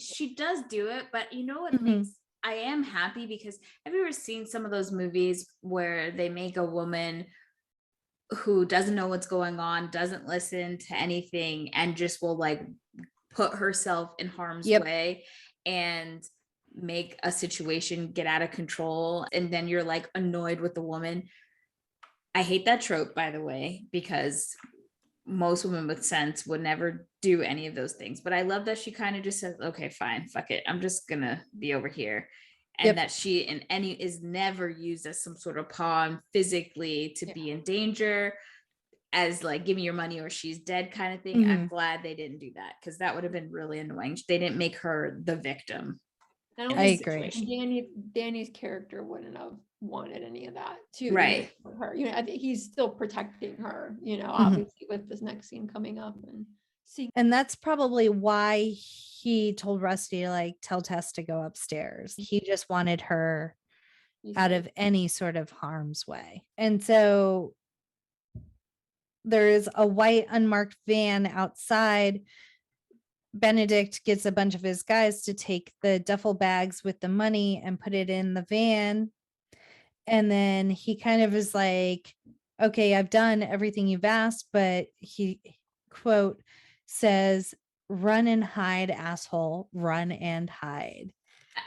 She does do it, but you know what makes I am happy because have you ever seen some of those movies where they make a woman who doesn't know what's going on, doesn't listen to anything, and just will like put herself in harm's way and make a situation get out of control, and then you're like annoyed with the woman? I hate that trope, by the way, because most women with sense would never do any of those things, but I love that she kind of just says, okay, fine, fuck it, I'm just gonna be over here. And that she is never used as some sort of pawn physically to be in danger, as like, give me your money or she's dead kind of thing. I'm glad they didn't do that because that would have been really annoying. They didn't make her the victim. I agree. Danny's character wouldn't have wanted any of that too. Right. Her, I think he's still protecting her, obviously with this next scene coming up and that's probably why he told Rusty to like tell Tess to go upstairs. He just wanted her out of any sort of harm's way. And so there is a white unmarked van outside. Benedict gets a bunch of his guys to take the duffel bags with the money and put it in the van. And then he kind of is like, okay, I've done everything you've asked, but he, quote, says, run and hide, asshole, run and hide.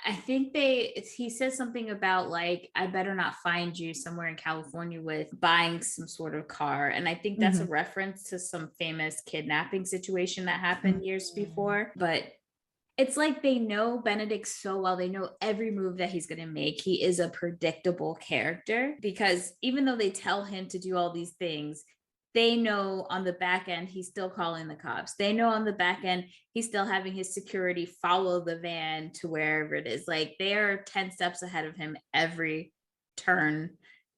I think he says something about like, I better not find you somewhere in California with buying some sort of car. And I think that's a reference to some famous kidnapping situation that happened years before. But it's like they know Benedict so well. They know every move that he's going to make. He is a predictable character because even though they tell him to do all these things, they know on the back end, he's still calling the cops. They know on the back end, he's still having his security follow the van to wherever it is. Like they are 10 steps ahead of him every turn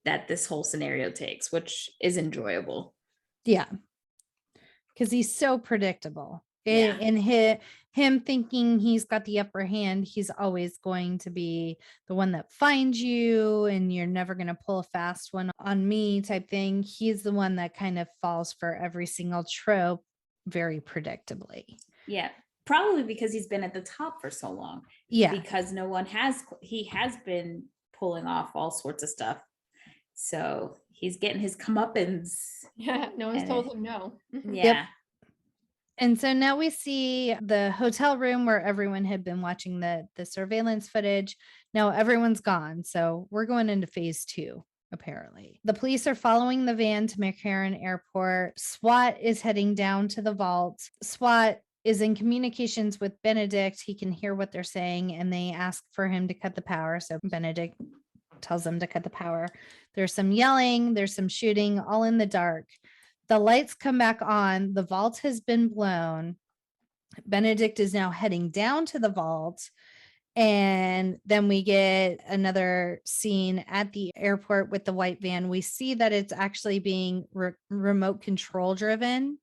that this whole scenario takes, which is enjoyable. Yeah. Because he's so predictable. And him thinking he's got the upper hand, he's always going to be the one that finds you and you're never going to pull a fast one on me type thing. He's the one that kind of falls for every single trope very predictably. Yeah, probably because he's been at the top for so long. Yeah, because he has been pulling off all sorts of stuff. So he's getting his comeuppance. Yeah, no one's told him no. Yeah. Yep. And so now we see the hotel room where everyone had been watching the surveillance footage. Now everyone's gone. So we're going into phase 2, apparently. The police are following the van to McCarran Airport. SWAT is heading down to the vault. SWAT is in communications with Benedict. He can hear what they're saying and they ask for him to cut the power. So Benedict tells them to cut the power. There's some yelling, there's some shooting, all in the dark. The lights come back on. The vault has been blown. Benedict is now heading down to the vault. And then we get another scene at the airport with the white van. We see that it's actually being remote control driven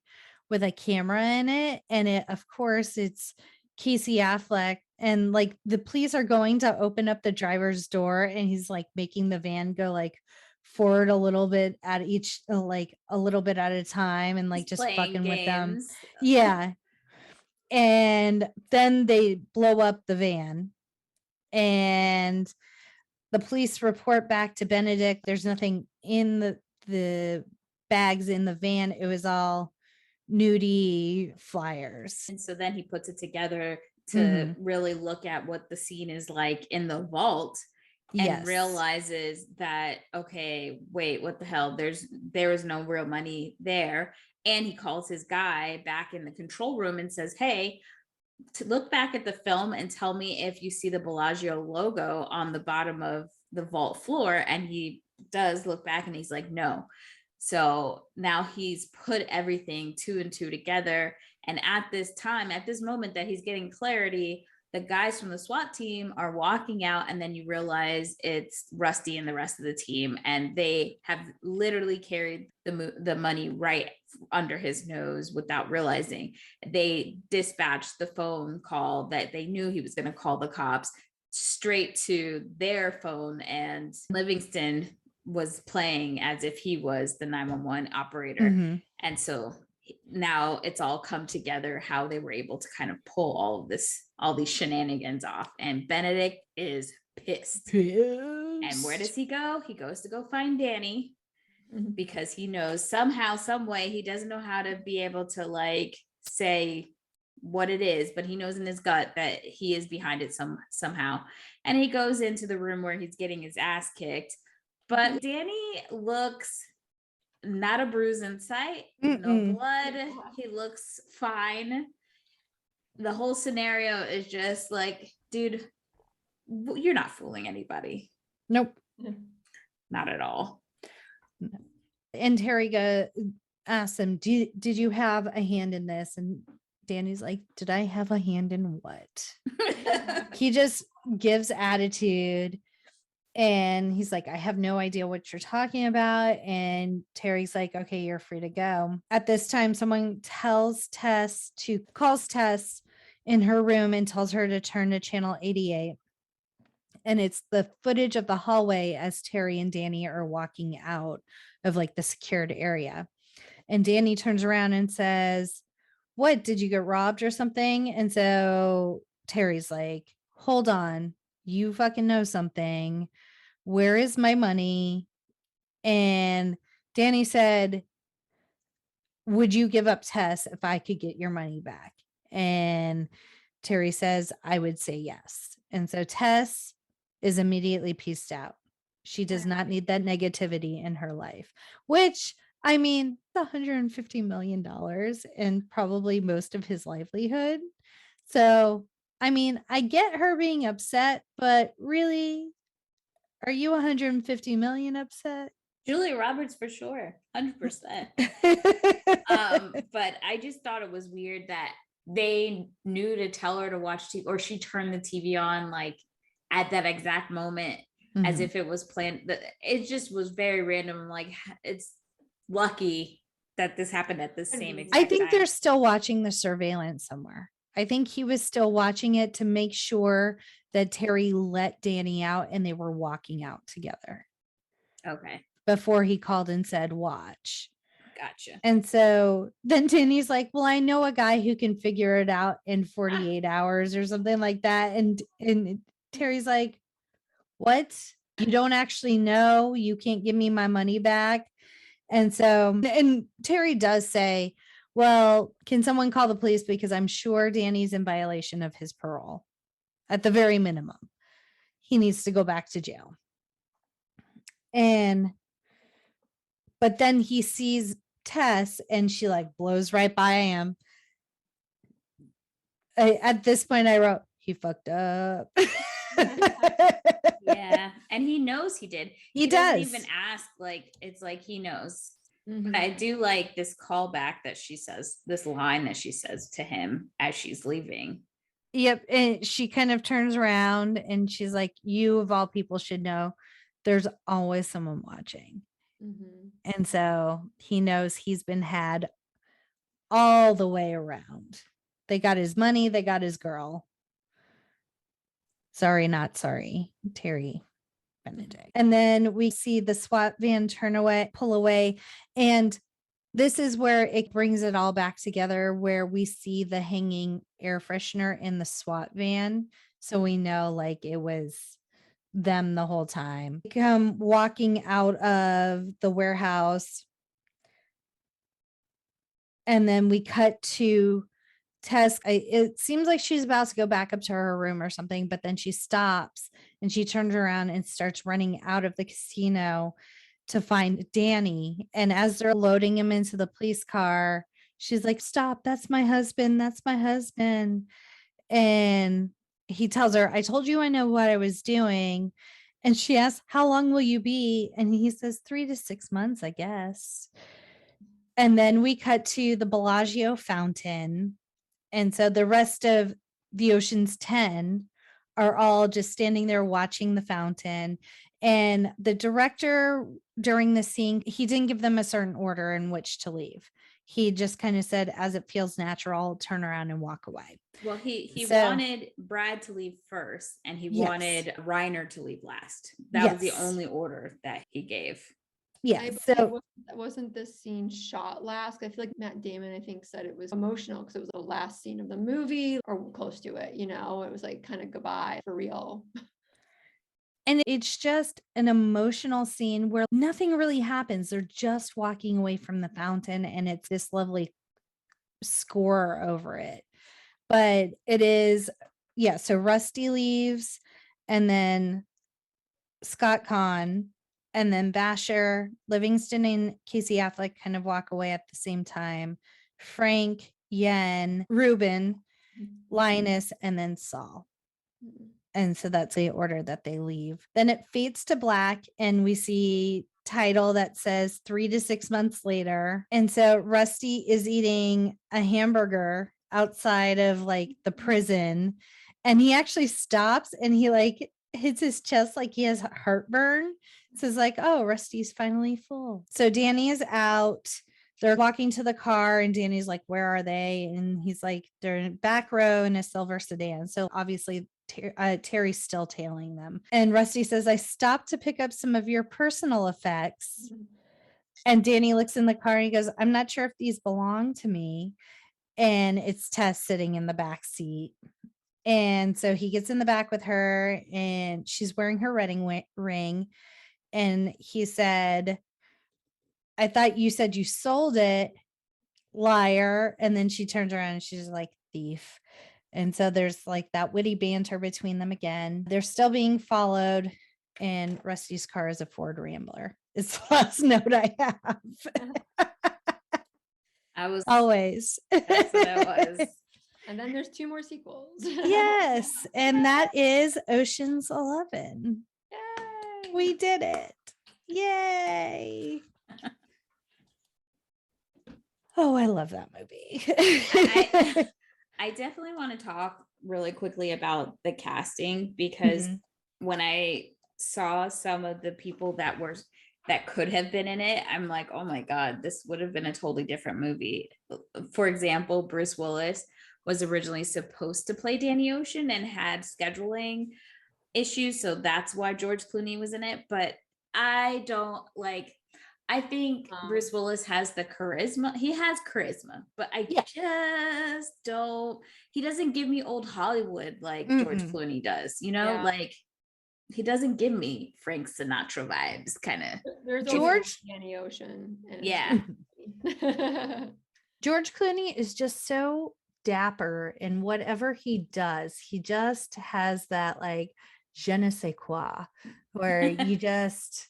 with a camera in it. And it, of course, it's Casey Affleck. And like the police are going to open up the driver's door, and he's like making the van go like forward a little bit at each, like a little bit at a time, and like He's just playing fucking with them. games. Yeah. And then they blow up the van, and the police report back to Benedict. There's nothing in the bags in the van. It was all nudie flyers. And so then he puts it together to really look at what the scene is like in the vault, and realizes that, okay, wait, what the hell? There is no real money there. And he calls his guy back in the control room and says, hey, to look back at the film and tell me if you see the Bellagio logo on the bottom of the vault floor. And he does look back, and he's like, no. So now he's put everything 2 and 2 together. And at this time, at this moment that he's getting clarity, the guys from the SWAT team are walking out, and then you realize it's Rusty and the rest of the team, and they have literally carried the money right under his nose without realizing. They dispatched the phone call that they knew he was going to call the cops straight to their phone, and Livingston was playing as if he was the 911 operator. And so now it's all come together, how they were able to kind of pull all these shenanigans off. And Benedict is pissed. And where does he go? He goes to go find Danny, because he knows somehow, some way, he doesn't know how to be able to like say what it is, but he knows in his gut that he is behind it somehow. And he goes into the room where he's getting his ass kicked. But Danny looks not a bruise in sight, no blood. He looks fine. The whole scenario is just like, dude, you're not fooling anybody. Nope. Not at all. And Terry asks him, did you have a hand in this? And Danny's like, did I have a hand in what? He just gives attitude. And he's like, I have no idea what you're talking about. And Terry's like, okay, you're free to go. At this time, someone calls Tess in her room and tells her to turn to channel 88. And it's the footage of the hallway as Terry and Danny are walking out of like the secured area. And Danny turns around and says, what, did you get robbed or something? And so Terry's like, hold on, you fucking know something. Where is my money? And Danny said, would you give up Tess if I could get your money back? And Terry says, I would say yes. And so Tess is immediately pieced out. She does not need that negativity in her life, which, I mean, $150 million and probably most of his livelihood. So, I mean, I get her being upset, but really, are you 150 million upset? Julia Roberts for sure, 100%. But I just thought it was weird that they knew to tell her to watch TV, or she turned the TV on like at that exact moment, as if it was planned. It just was very random. Like, it's lucky that this happened at the same exact I think time. they're still watching the surveillance somewhere. I think he was still watching it to make sure that Terry let Danny out and they were walking out together. Okay. Before he called and said, watch. Gotcha. And so then Danny's like, well, I know a guy who can figure it out in 48 hours or something like that. And Terry's like, what? You don't actually know? You can't give me my money back? And so, and Terry does say, well, can someone call the police? Because I'm sure Danny's in violation of his parole. At the very minimum, he needs to go back to jail. But then he sees Tess and she like blows right by him. At this point, I wrote, he fucked up. Yeah. And he knows he did. He doesn't even ask. Like, it's like he knows. But I do like this callback that she says, this line that she says to him as she's leaving. Yep. And she kind of turns around and she's like, you of all people should know there's always someone watching. And so he knows he's been had all the way around. They got his money, they got his girl. Sorry, not sorry, Terry Benedict. And then we see the SWAT van pull away. And this is where it brings it all back together, where we see the hanging air freshener in the SWAT van. So we know like it was them the whole time. Come walking out of the warehouse. And then we cut to Tess. It seems like she's about to go back up to her room or something, but then she stops and she turns around and starts running out of the casino to find Danny. And as they're loading him into the police car, she's like, stop, that's my husband. That's my husband. And he tells her, I told you I know what I was doing. And she asks, how long will you be? And he says 3 to 6 months, I guess. And then we cut to the Bellagio fountain. And so the rest of the Ocean's 10 are all just standing there watching the fountain. And the director during the scene, he didn't give them a certain order in which to leave. He just kind of said, as it feels natural, turn around and walk away. Well, he wanted Brad to leave first, and he Yes. wanted Reiner to leave last. That was the Yes. only order that he gave. Yeah. So wasn't this scene shot last? I feel like Matt Damon, I think, said it was emotional because it was the last scene of the movie or close to it. You know, it was like kind of goodbye for real. and it's just an emotional scene where nothing really happens. They're just walking away from the fountain, and it's this lovely score over it. But it is, yeah. So Rusty leaves, and then Scott Conn, and then Basher, Livingston, and Casey Affleck kind of walk away at the same time. Frank, Yen, Ruben, Linus, and then Saul. And so that's the order that they leave. Then it fades to black, and we see title that says 3 to 6 months later. And so Rusty is eating a hamburger outside of like the prison, and he actually stops and he like hits his chest like he has heartburn. So it's like, oh, Rusty's finally full. So Danny is out. They're walking to the car, and Danny's like, where are they? And he's like, they're in back row in a silver sedan. So obviously Terry's still tailing them. And Rusty says, I stopped to pick up some of your personal effects. And Danny looks in the car and he goes, I'm not sure if these belong to me. And it's Tess sitting in the back seat. And so he gets in the back with her, and she's wearing her wedding ring. And he said, I thought you said you sold it, liar. And then she turns around and she's like, thief. And so there's like that witty banter between them again. They're still being followed, and Rusty's car is a Ford Rambler. It's the last note I have. I was always. That's what it was. And then there's 2 more sequels. Yes. And that is Ocean's 11. Yay. We did it. Yay. Oh, I love that movie. I definitely want to talk really quickly about the casting, because when I saw some of the people that could have been in it, I'm like, oh my God, this would have been a totally different movie. For example, Bruce Willis was originally supposed to play Danny Ocean and had scheduling issues. So that's why George Clooney was in it. But I think Bruce Willis has the charisma. He has charisma, but I just don't. He doesn't give me old Hollywood like George Clooney does. You know, like he doesn't give me Frank Sinatra vibes. Kind of. There's George Danny Ocean. Yeah. George Clooney is just so dapper in whatever he does. He just has that like je ne sais quoi, where you just.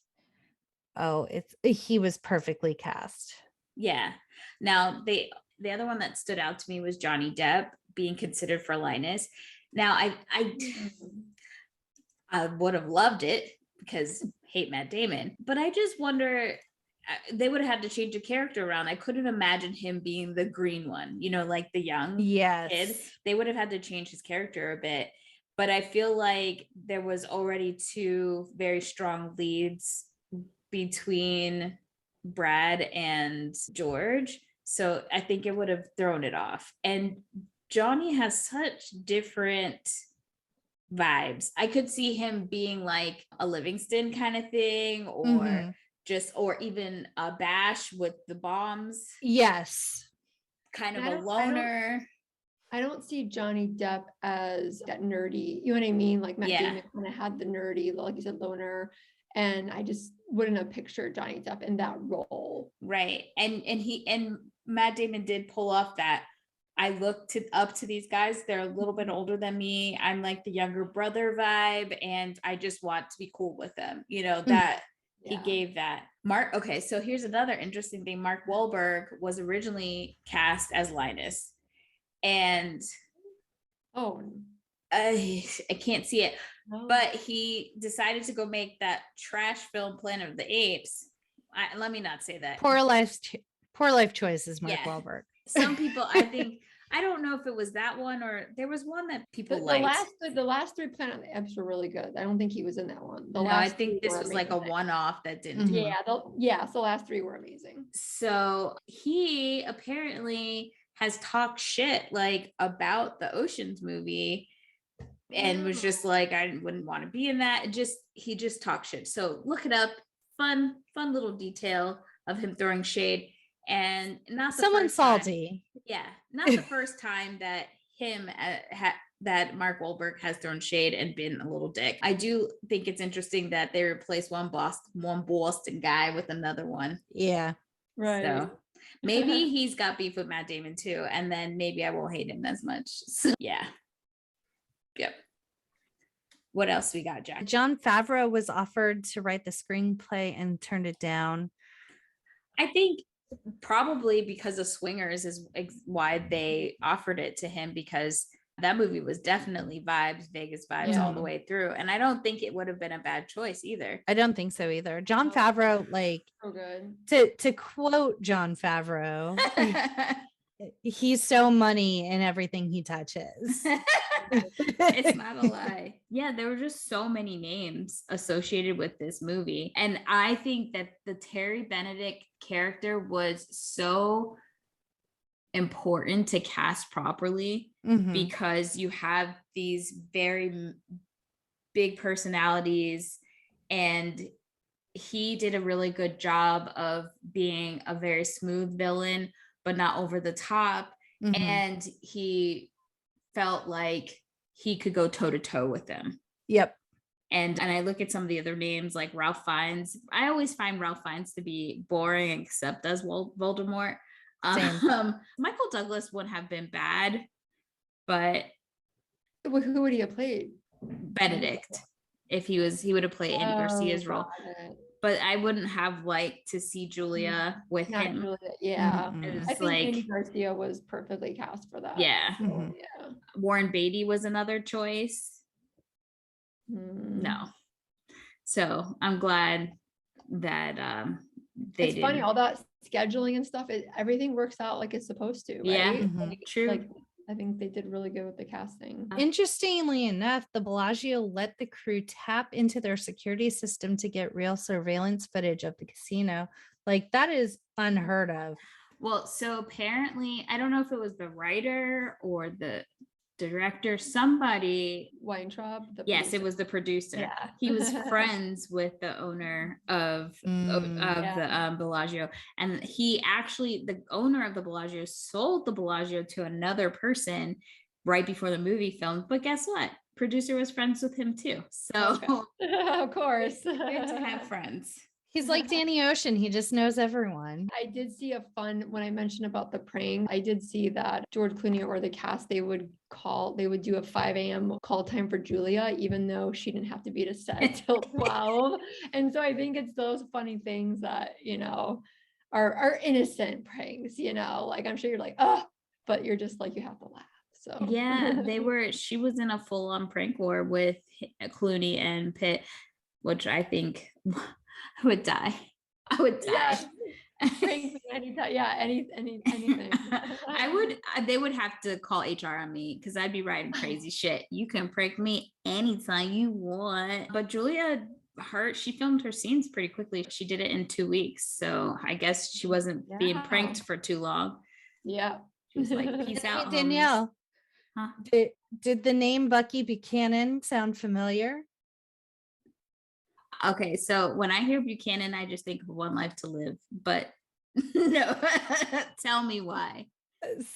Oh, he was perfectly cast. Yeah. Now the other one that stood out to me was Johnny Depp being considered for Linus. Now I would have loved it because hate Matt Damon, but I just wonder they would have had to change the character around. I couldn't imagine him being the green one, like the young kid. They would have had to change his character a bit. But I feel like there was already two very strong leads between Brad and George. So I think it would have thrown it off. And Johnny has such different vibes. I could see him being like a Livingston kind of thing, or or even a Bash with the bombs. Yes. Kind of a loner. I don't see Johnny Depp as that nerdy, you know what I mean? Like Matt Damon kind of had the nerdy, like you said, loner. And I just wouldn't have pictured Johnny Depp in that role. Right. And Matt Damon did pull off that. I looked up to these guys. They're a little bit older than me. I'm like the younger brother vibe, and I just want to be cool with them. That he gave that. Mark. Okay, so here's another interesting thing. Mark Wahlberg was originally cast as Linus, and I can't see it, but he decided to go make that trash film Planet of the Apes. Let me not say that. Poor life choices, Mark Wahlberg. Some people, I don't know if it was that one or there was one that people liked. The last three Planet of the Apes were really good. I don't think he was in that one. I think this was like a one-off that didn't. So the last three were amazing. So he apparently has talked shit like about the Oceans movie and was just like, I wouldn't want to be in that. He just talked shit. So look it up. Fun little detail of him throwing shade. And not someone salty. Not the first time that that Mark Wahlberg has thrown shade and been a little dick. I do think it's interesting that they replaced one Boston guy with another one. Yeah, right. So maybe he's got beef with Matt Damon too, and then maybe I won't hate him as much. So, yeah. Yep. What else we got, Jack? Jon Favreau was offered to write the screenplay and turned it down. I think probably because of Swingers is why they offered it to him, because that movie was definitely Vegas vibes all the way through. And I don't think it would have been a bad choice either. I don't think so either. Jon Favreau, like, so good. To quote Jon Favreau, he's so money in everything he touches. It's not a lie. Yeah, there were just so many names associated with this movie. And I think that the Terry Benedict character was so important to cast properly because you have these very big personalities, and he did a really good job of being a very smooth villain, but not over the top. And he felt like he could go toe to toe with them. Yep. And I look at some of the other names like Ralph Fiennes. I always find Ralph Fiennes to be boring, except as Voldemort. Michael Douglas wouldn't have been bad, but who would he have played? Benedict. If he would have played Andy Garcia's role. But I wouldn't have liked to see Julia with him. Julia, yeah. I think Andy Garcia was perfectly cast for that. Yeah. Warren Beatty was another choice. No. So I'm glad that they did. It's funny, all that scheduling and stuff, everything works out like it's supposed to, right? Yeah, true. Like, I think they did really good with the casting. Interestingly enough, the Bellagio let the crew tap into their security system to get real surveillance footage of the casino. Like, that is unheard of. Well, so apparently, I don't know if it was the writer or the director, somebody. Weintraub? Yes, it was the producer. Yeah. He was friends with the owner of the Bellagio, and the owner of the Bellagio sold the Bellagio to another person right before the movie filmed. But guess what? Producer was friends with him too. So of course, good to have friends. He's like Danny Ocean. He just knows everyone. I did see when I mentioned about the praying, I did see that George Clooney or the cast, they would do a 5 a.m. call time for Julia, even though she didn't have to be to set till 12. And so I think it's those funny things that, are innocent pranks, like I'm sure you're like, oh, but you're just like, you have to laugh. So yeah, she was in a full-on prank war with Clooney and Pitt, which I think I would die. Prank me anytime. Yeah, anything. They would have to call HR on me because I'd be writing crazy shit. You can prank me anytime you want. But Julia, she filmed her scenes pretty quickly. She did it in 2 weeks. So I guess she wasn't being pranked for too long. Yeah. She was like, peace out, homies. Danielle, Huh? did the name Bucky Buchanan sound familiar? Okay, so when I hear Buchanan, I just think of One Life to Live, but no, tell me why.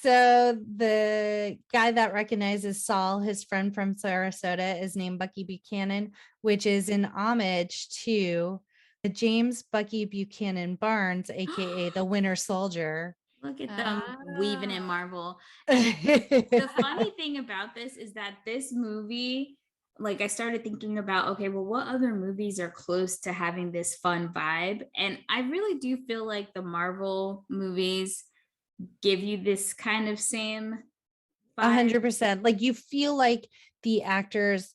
So the guy that recognizes Saul, his friend from Sarasota, is named Bucky Buchanan, which is an homage to the James Bucky Buchanan Barnes, aka the Winter Soldier. Look at them weaving in Marvel. The funny thing about this is that this movie, like I started thinking about, okay, well, what other movies are close to having this fun vibe? And I really do feel like the Marvel movies give you this kind of same vibe. 100%. Like you feel like the actors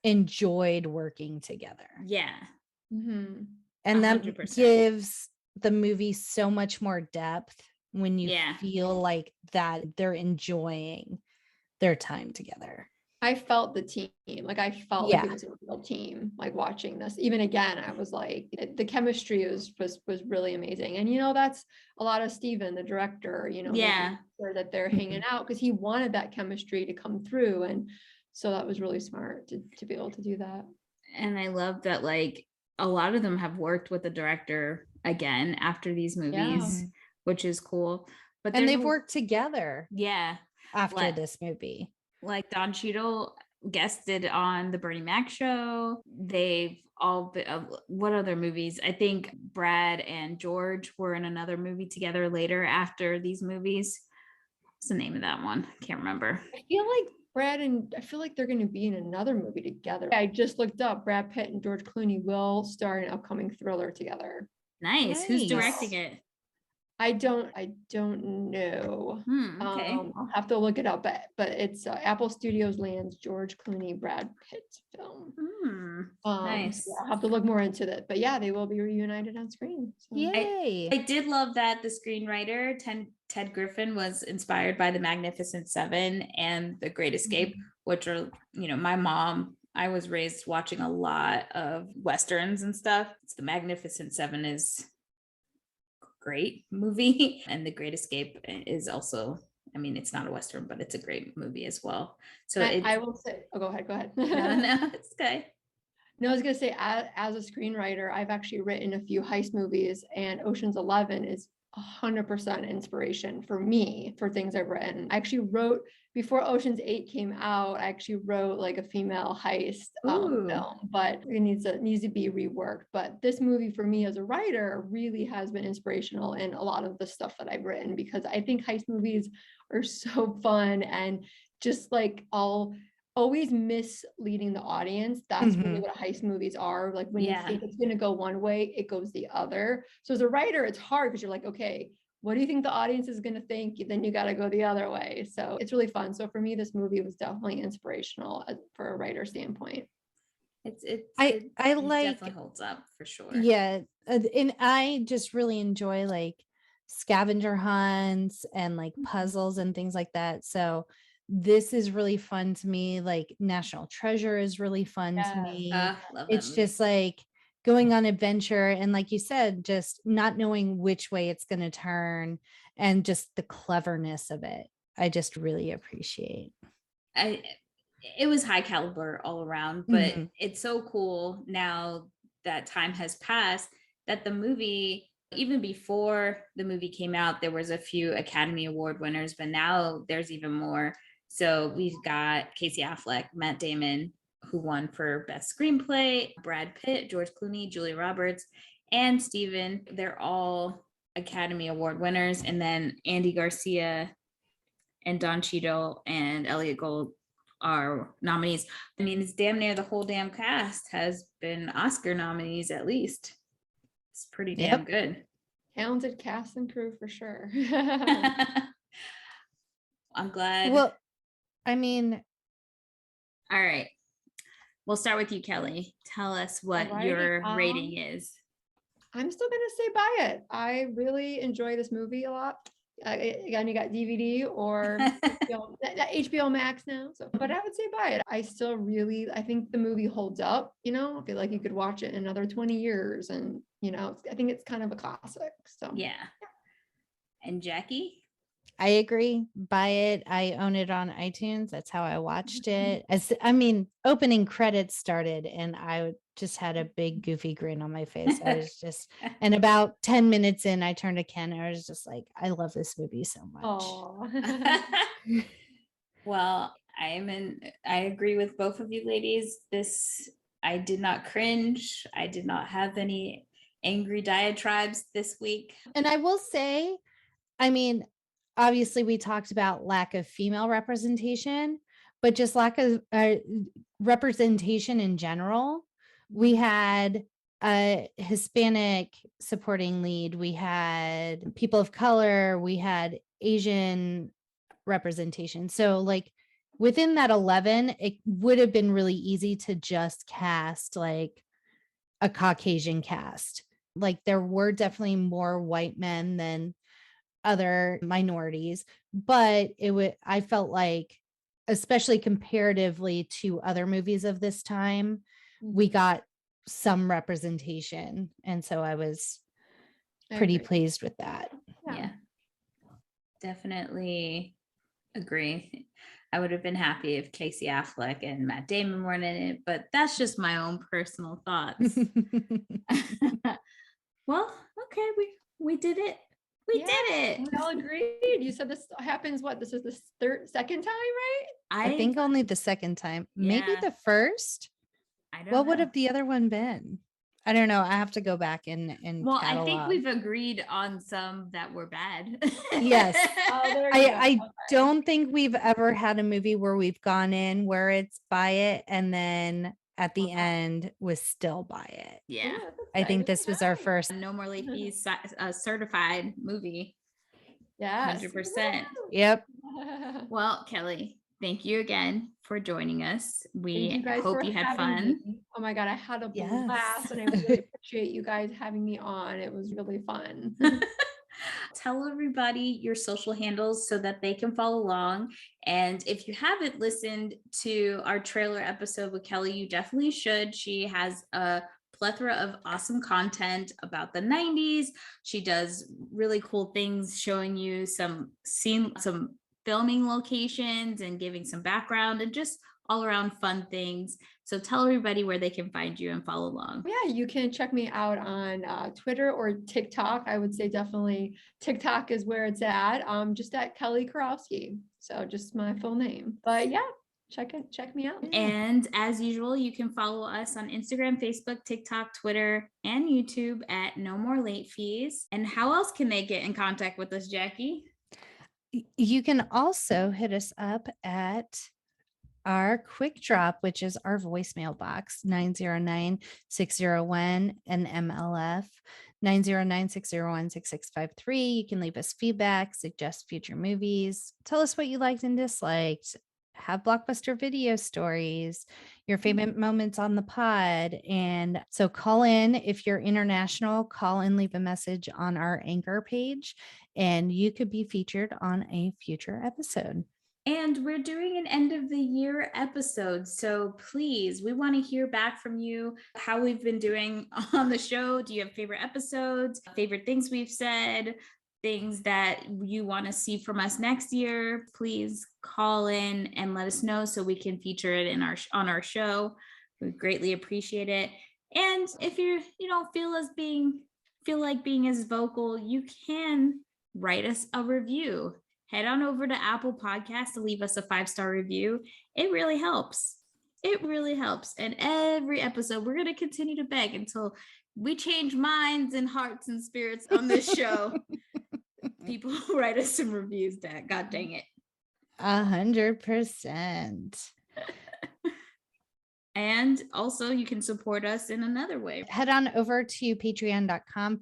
enjoyed working together. Yeah. Mm-hmm. And that 100%. gives the movie so much more depth when you feel like that they're enjoying their time together. I felt the team. Like I felt like it was a real team. Like watching this, even again, I was like, the chemistry was really amazing. And that's a lot of Steven, the director. Making sure that they're hanging out because he wanted that chemistry to come through, and so that was really smart to be able to do that. And I love that, like a lot of them have worked with the director again after these movies, which is cool. But they've worked together. Yeah. After this movie. Like Don Cheadle guested on the Bernie Mac show. They've all been, what other movies? I think Brad and George were in another movie together later after these movies. What's the name of that one? Can't remember. I feel like they're going to be in another movie together. I just looked up Brad Pitt and George Clooney will star in an upcoming thriller together. Nice. Who's directing it? I don't know. Okay. I'll have to look it up, but it's Apple Studios lands George Clooney, Brad Pitt film. Nice. So I'll have to look more into that, but yeah, they will be reunited on screen. So. Yay! I did love that the screenwriter Ted Griffin was inspired by The Magnificent Seven and The Great Escape, which are my mom. I was raised watching a lot of Westerns and stuff. It's The Magnificent Seven is great movie, and The Great Escape is also, it's not a Western, but it's a great movie as well. So I will say, go ahead. No, it's okay. No, I was gonna say, as a screenwriter, I've actually written a few heist movies, and Ocean's 11 is 100% inspiration for me for things I've written. I actually wrote, before Ocean's 8 came out, I actually wrote like a female heist film, but it needs to be reworked. But this movie for me as a writer really has been inspirational in a lot of the stuff that I've written, because I think heist movies are so fun and just like always misleading the audience. That's really what heist movies are. Like when you think it's going to go one way, it goes the other. So as a writer, it's hard because you're like, okay, what do you think the audience is going to think? Then you got to go the other way. So it's really fun. So for me, this movie was definitely inspirational for a writer standpoint. It definitely holds up for sure. Yeah. And I just really enjoy like scavenger hunts and like puzzles and things like that. So this is really fun to me. Like National Treasure is really fun to me. It's just like going on adventure, and like you said, just not knowing which way it's going to turn, and just the cleverness of it. I just really appreciate. It was high caliber all around, but it's so cool now that time has passed that the movie, even before the movie came out, there was a few Academy Award winners, but now there's even more. So we've got Casey Affleck, Matt Damon, who won for Best Screenplay, Brad Pitt, George Clooney, Julia Roberts, and Steven. They're all Academy Award winners. And then Andy García and Don Cheadle and Elliot Gould are nominees. It's damn near the whole damn cast has been Oscar nominees at least. It's pretty damn good. Talented cast and crew for sure. I'm glad. Well, all right. We'll start with you, Kelly. Tell us what your rating is. I'm still gonna say buy it. I really enjoy this movie a lot. Again, you got DVD or HBO Max now. So, but I would say buy it. I think the movie holds up. I feel like you could watch it in another 20 years, and I think it's kind of a classic. So Yeah. And Jackie? I agree. Buy it. I own it on iTunes. That's how I watched it. Opening credits started and I just had a big goofy grin on my face. I was just, and about 10 minutes in, I turned to Ken and I was just like, I love this movie so much. Well, I agree with both of you ladies. I did not cringe. I did not have any angry diatribes this week. And I will say, obviously we talked about lack of female representation, but just lack of representation in general. We had a Hispanic supporting lead. We had people of color. We had Asian representation. So like within that 11, it would have been really easy to just cast like a Caucasian cast. Like there were definitely more white men than other minorities, but I felt like, especially comparatively to other movies of this time, we got some representation. And so I was pretty pleased with that. Yeah. Definitely agree. I would have been happy if Casey Affleck and Matt Damon weren't in it, but that's just my own personal thoughts. Well, okay, we did it. We did it. We all agreed. You said this happens. This is the second time, right? I think only the second time. Maybe the first. I don't what know. would have the other one been? I don't know. I have to go back and well, catalog. I think we've agreed on some that were bad. Yes. I Okay. don't think we've ever had a movie where we've gone in where it's buy it and then at the end was still buy it. Yeah. I think this was our first No More Late Fees certified movie. Yeah. 100%. Yep. Well, Kelly, thank you again for joining us. We guys hope you had fun. Me. Oh my God, I had a blast and I really appreciate you guys having me on. It was really fun. Tell everybody your social handles so that they can follow along. And if you haven't listened to our trailer episode with Kelly, you definitely should. She has a plethora of awesome content about the 90s. She does really cool things, showing you some filming locations and giving some background and just all around fun things. So tell everybody where they can find you and follow along. Yeah, you can check me out on Twitter or TikTok. I would say definitely TikTok is where it's at. Just at Kelly Karowski. So just my full name. But yeah, check me out. And as usual, you can follow us on Instagram, Facebook, TikTok, Twitter, and YouTube at No More Late Fees. And how else can they get in contact with us, Jackie? You can also hit us up at our quick drop, which is our voicemail box, 909-601 and MLF 909-601-6653. You can leave us feedback, suggest future movies, tell us what you liked and disliked, have blockbuster video stories, your favorite moments on the pod. And so call in if you're international, call and leave a message on our Anchor page, and you could be featured on a future episode. And we're doing an end of the year episode. So please, we want to hear back from you how we've been doing on the show. Do you have favorite episodes, favorite things we've said, things that you want to see from us next year? Please call in and let us know so we can feature it on our show. We greatly appreciate it. And if you don't feel like being as vocal, you can write us a review. Head on over to Apple Podcasts to leave us a 5-star review. It really helps. It really helps. And every episode, we're going to continue to beg until we change minds and hearts and spirits on this show. People write us some reviews, Dad. God dang it. 100%. And also you can support us in another way. Head on over to patreon.com/No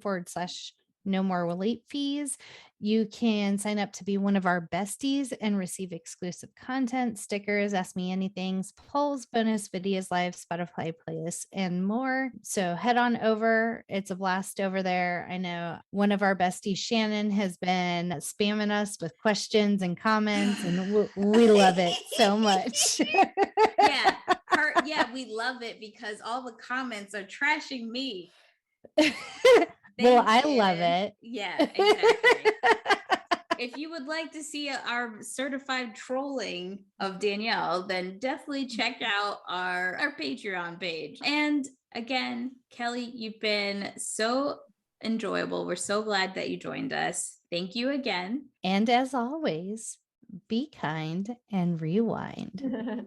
no more late fees. You can sign up to be one of our besties and receive exclusive content, stickers, Ask Me Anything, polls, bonus videos, live Spotify playlists, and more. So head on over. It's a blast over there. I know one of our besties, Shannon, has been spamming us with questions and comments, and we love it so much. Yeah, we love it because all the comments are trashing me. Well, I love it. Yeah, exactly. If you would like to see our certified trolling of Danielle, then definitely check out our Patreon page. And again, Kelly, you've been so enjoyable. We're so glad that you joined us. Thank you again. And as always, be kind and rewind.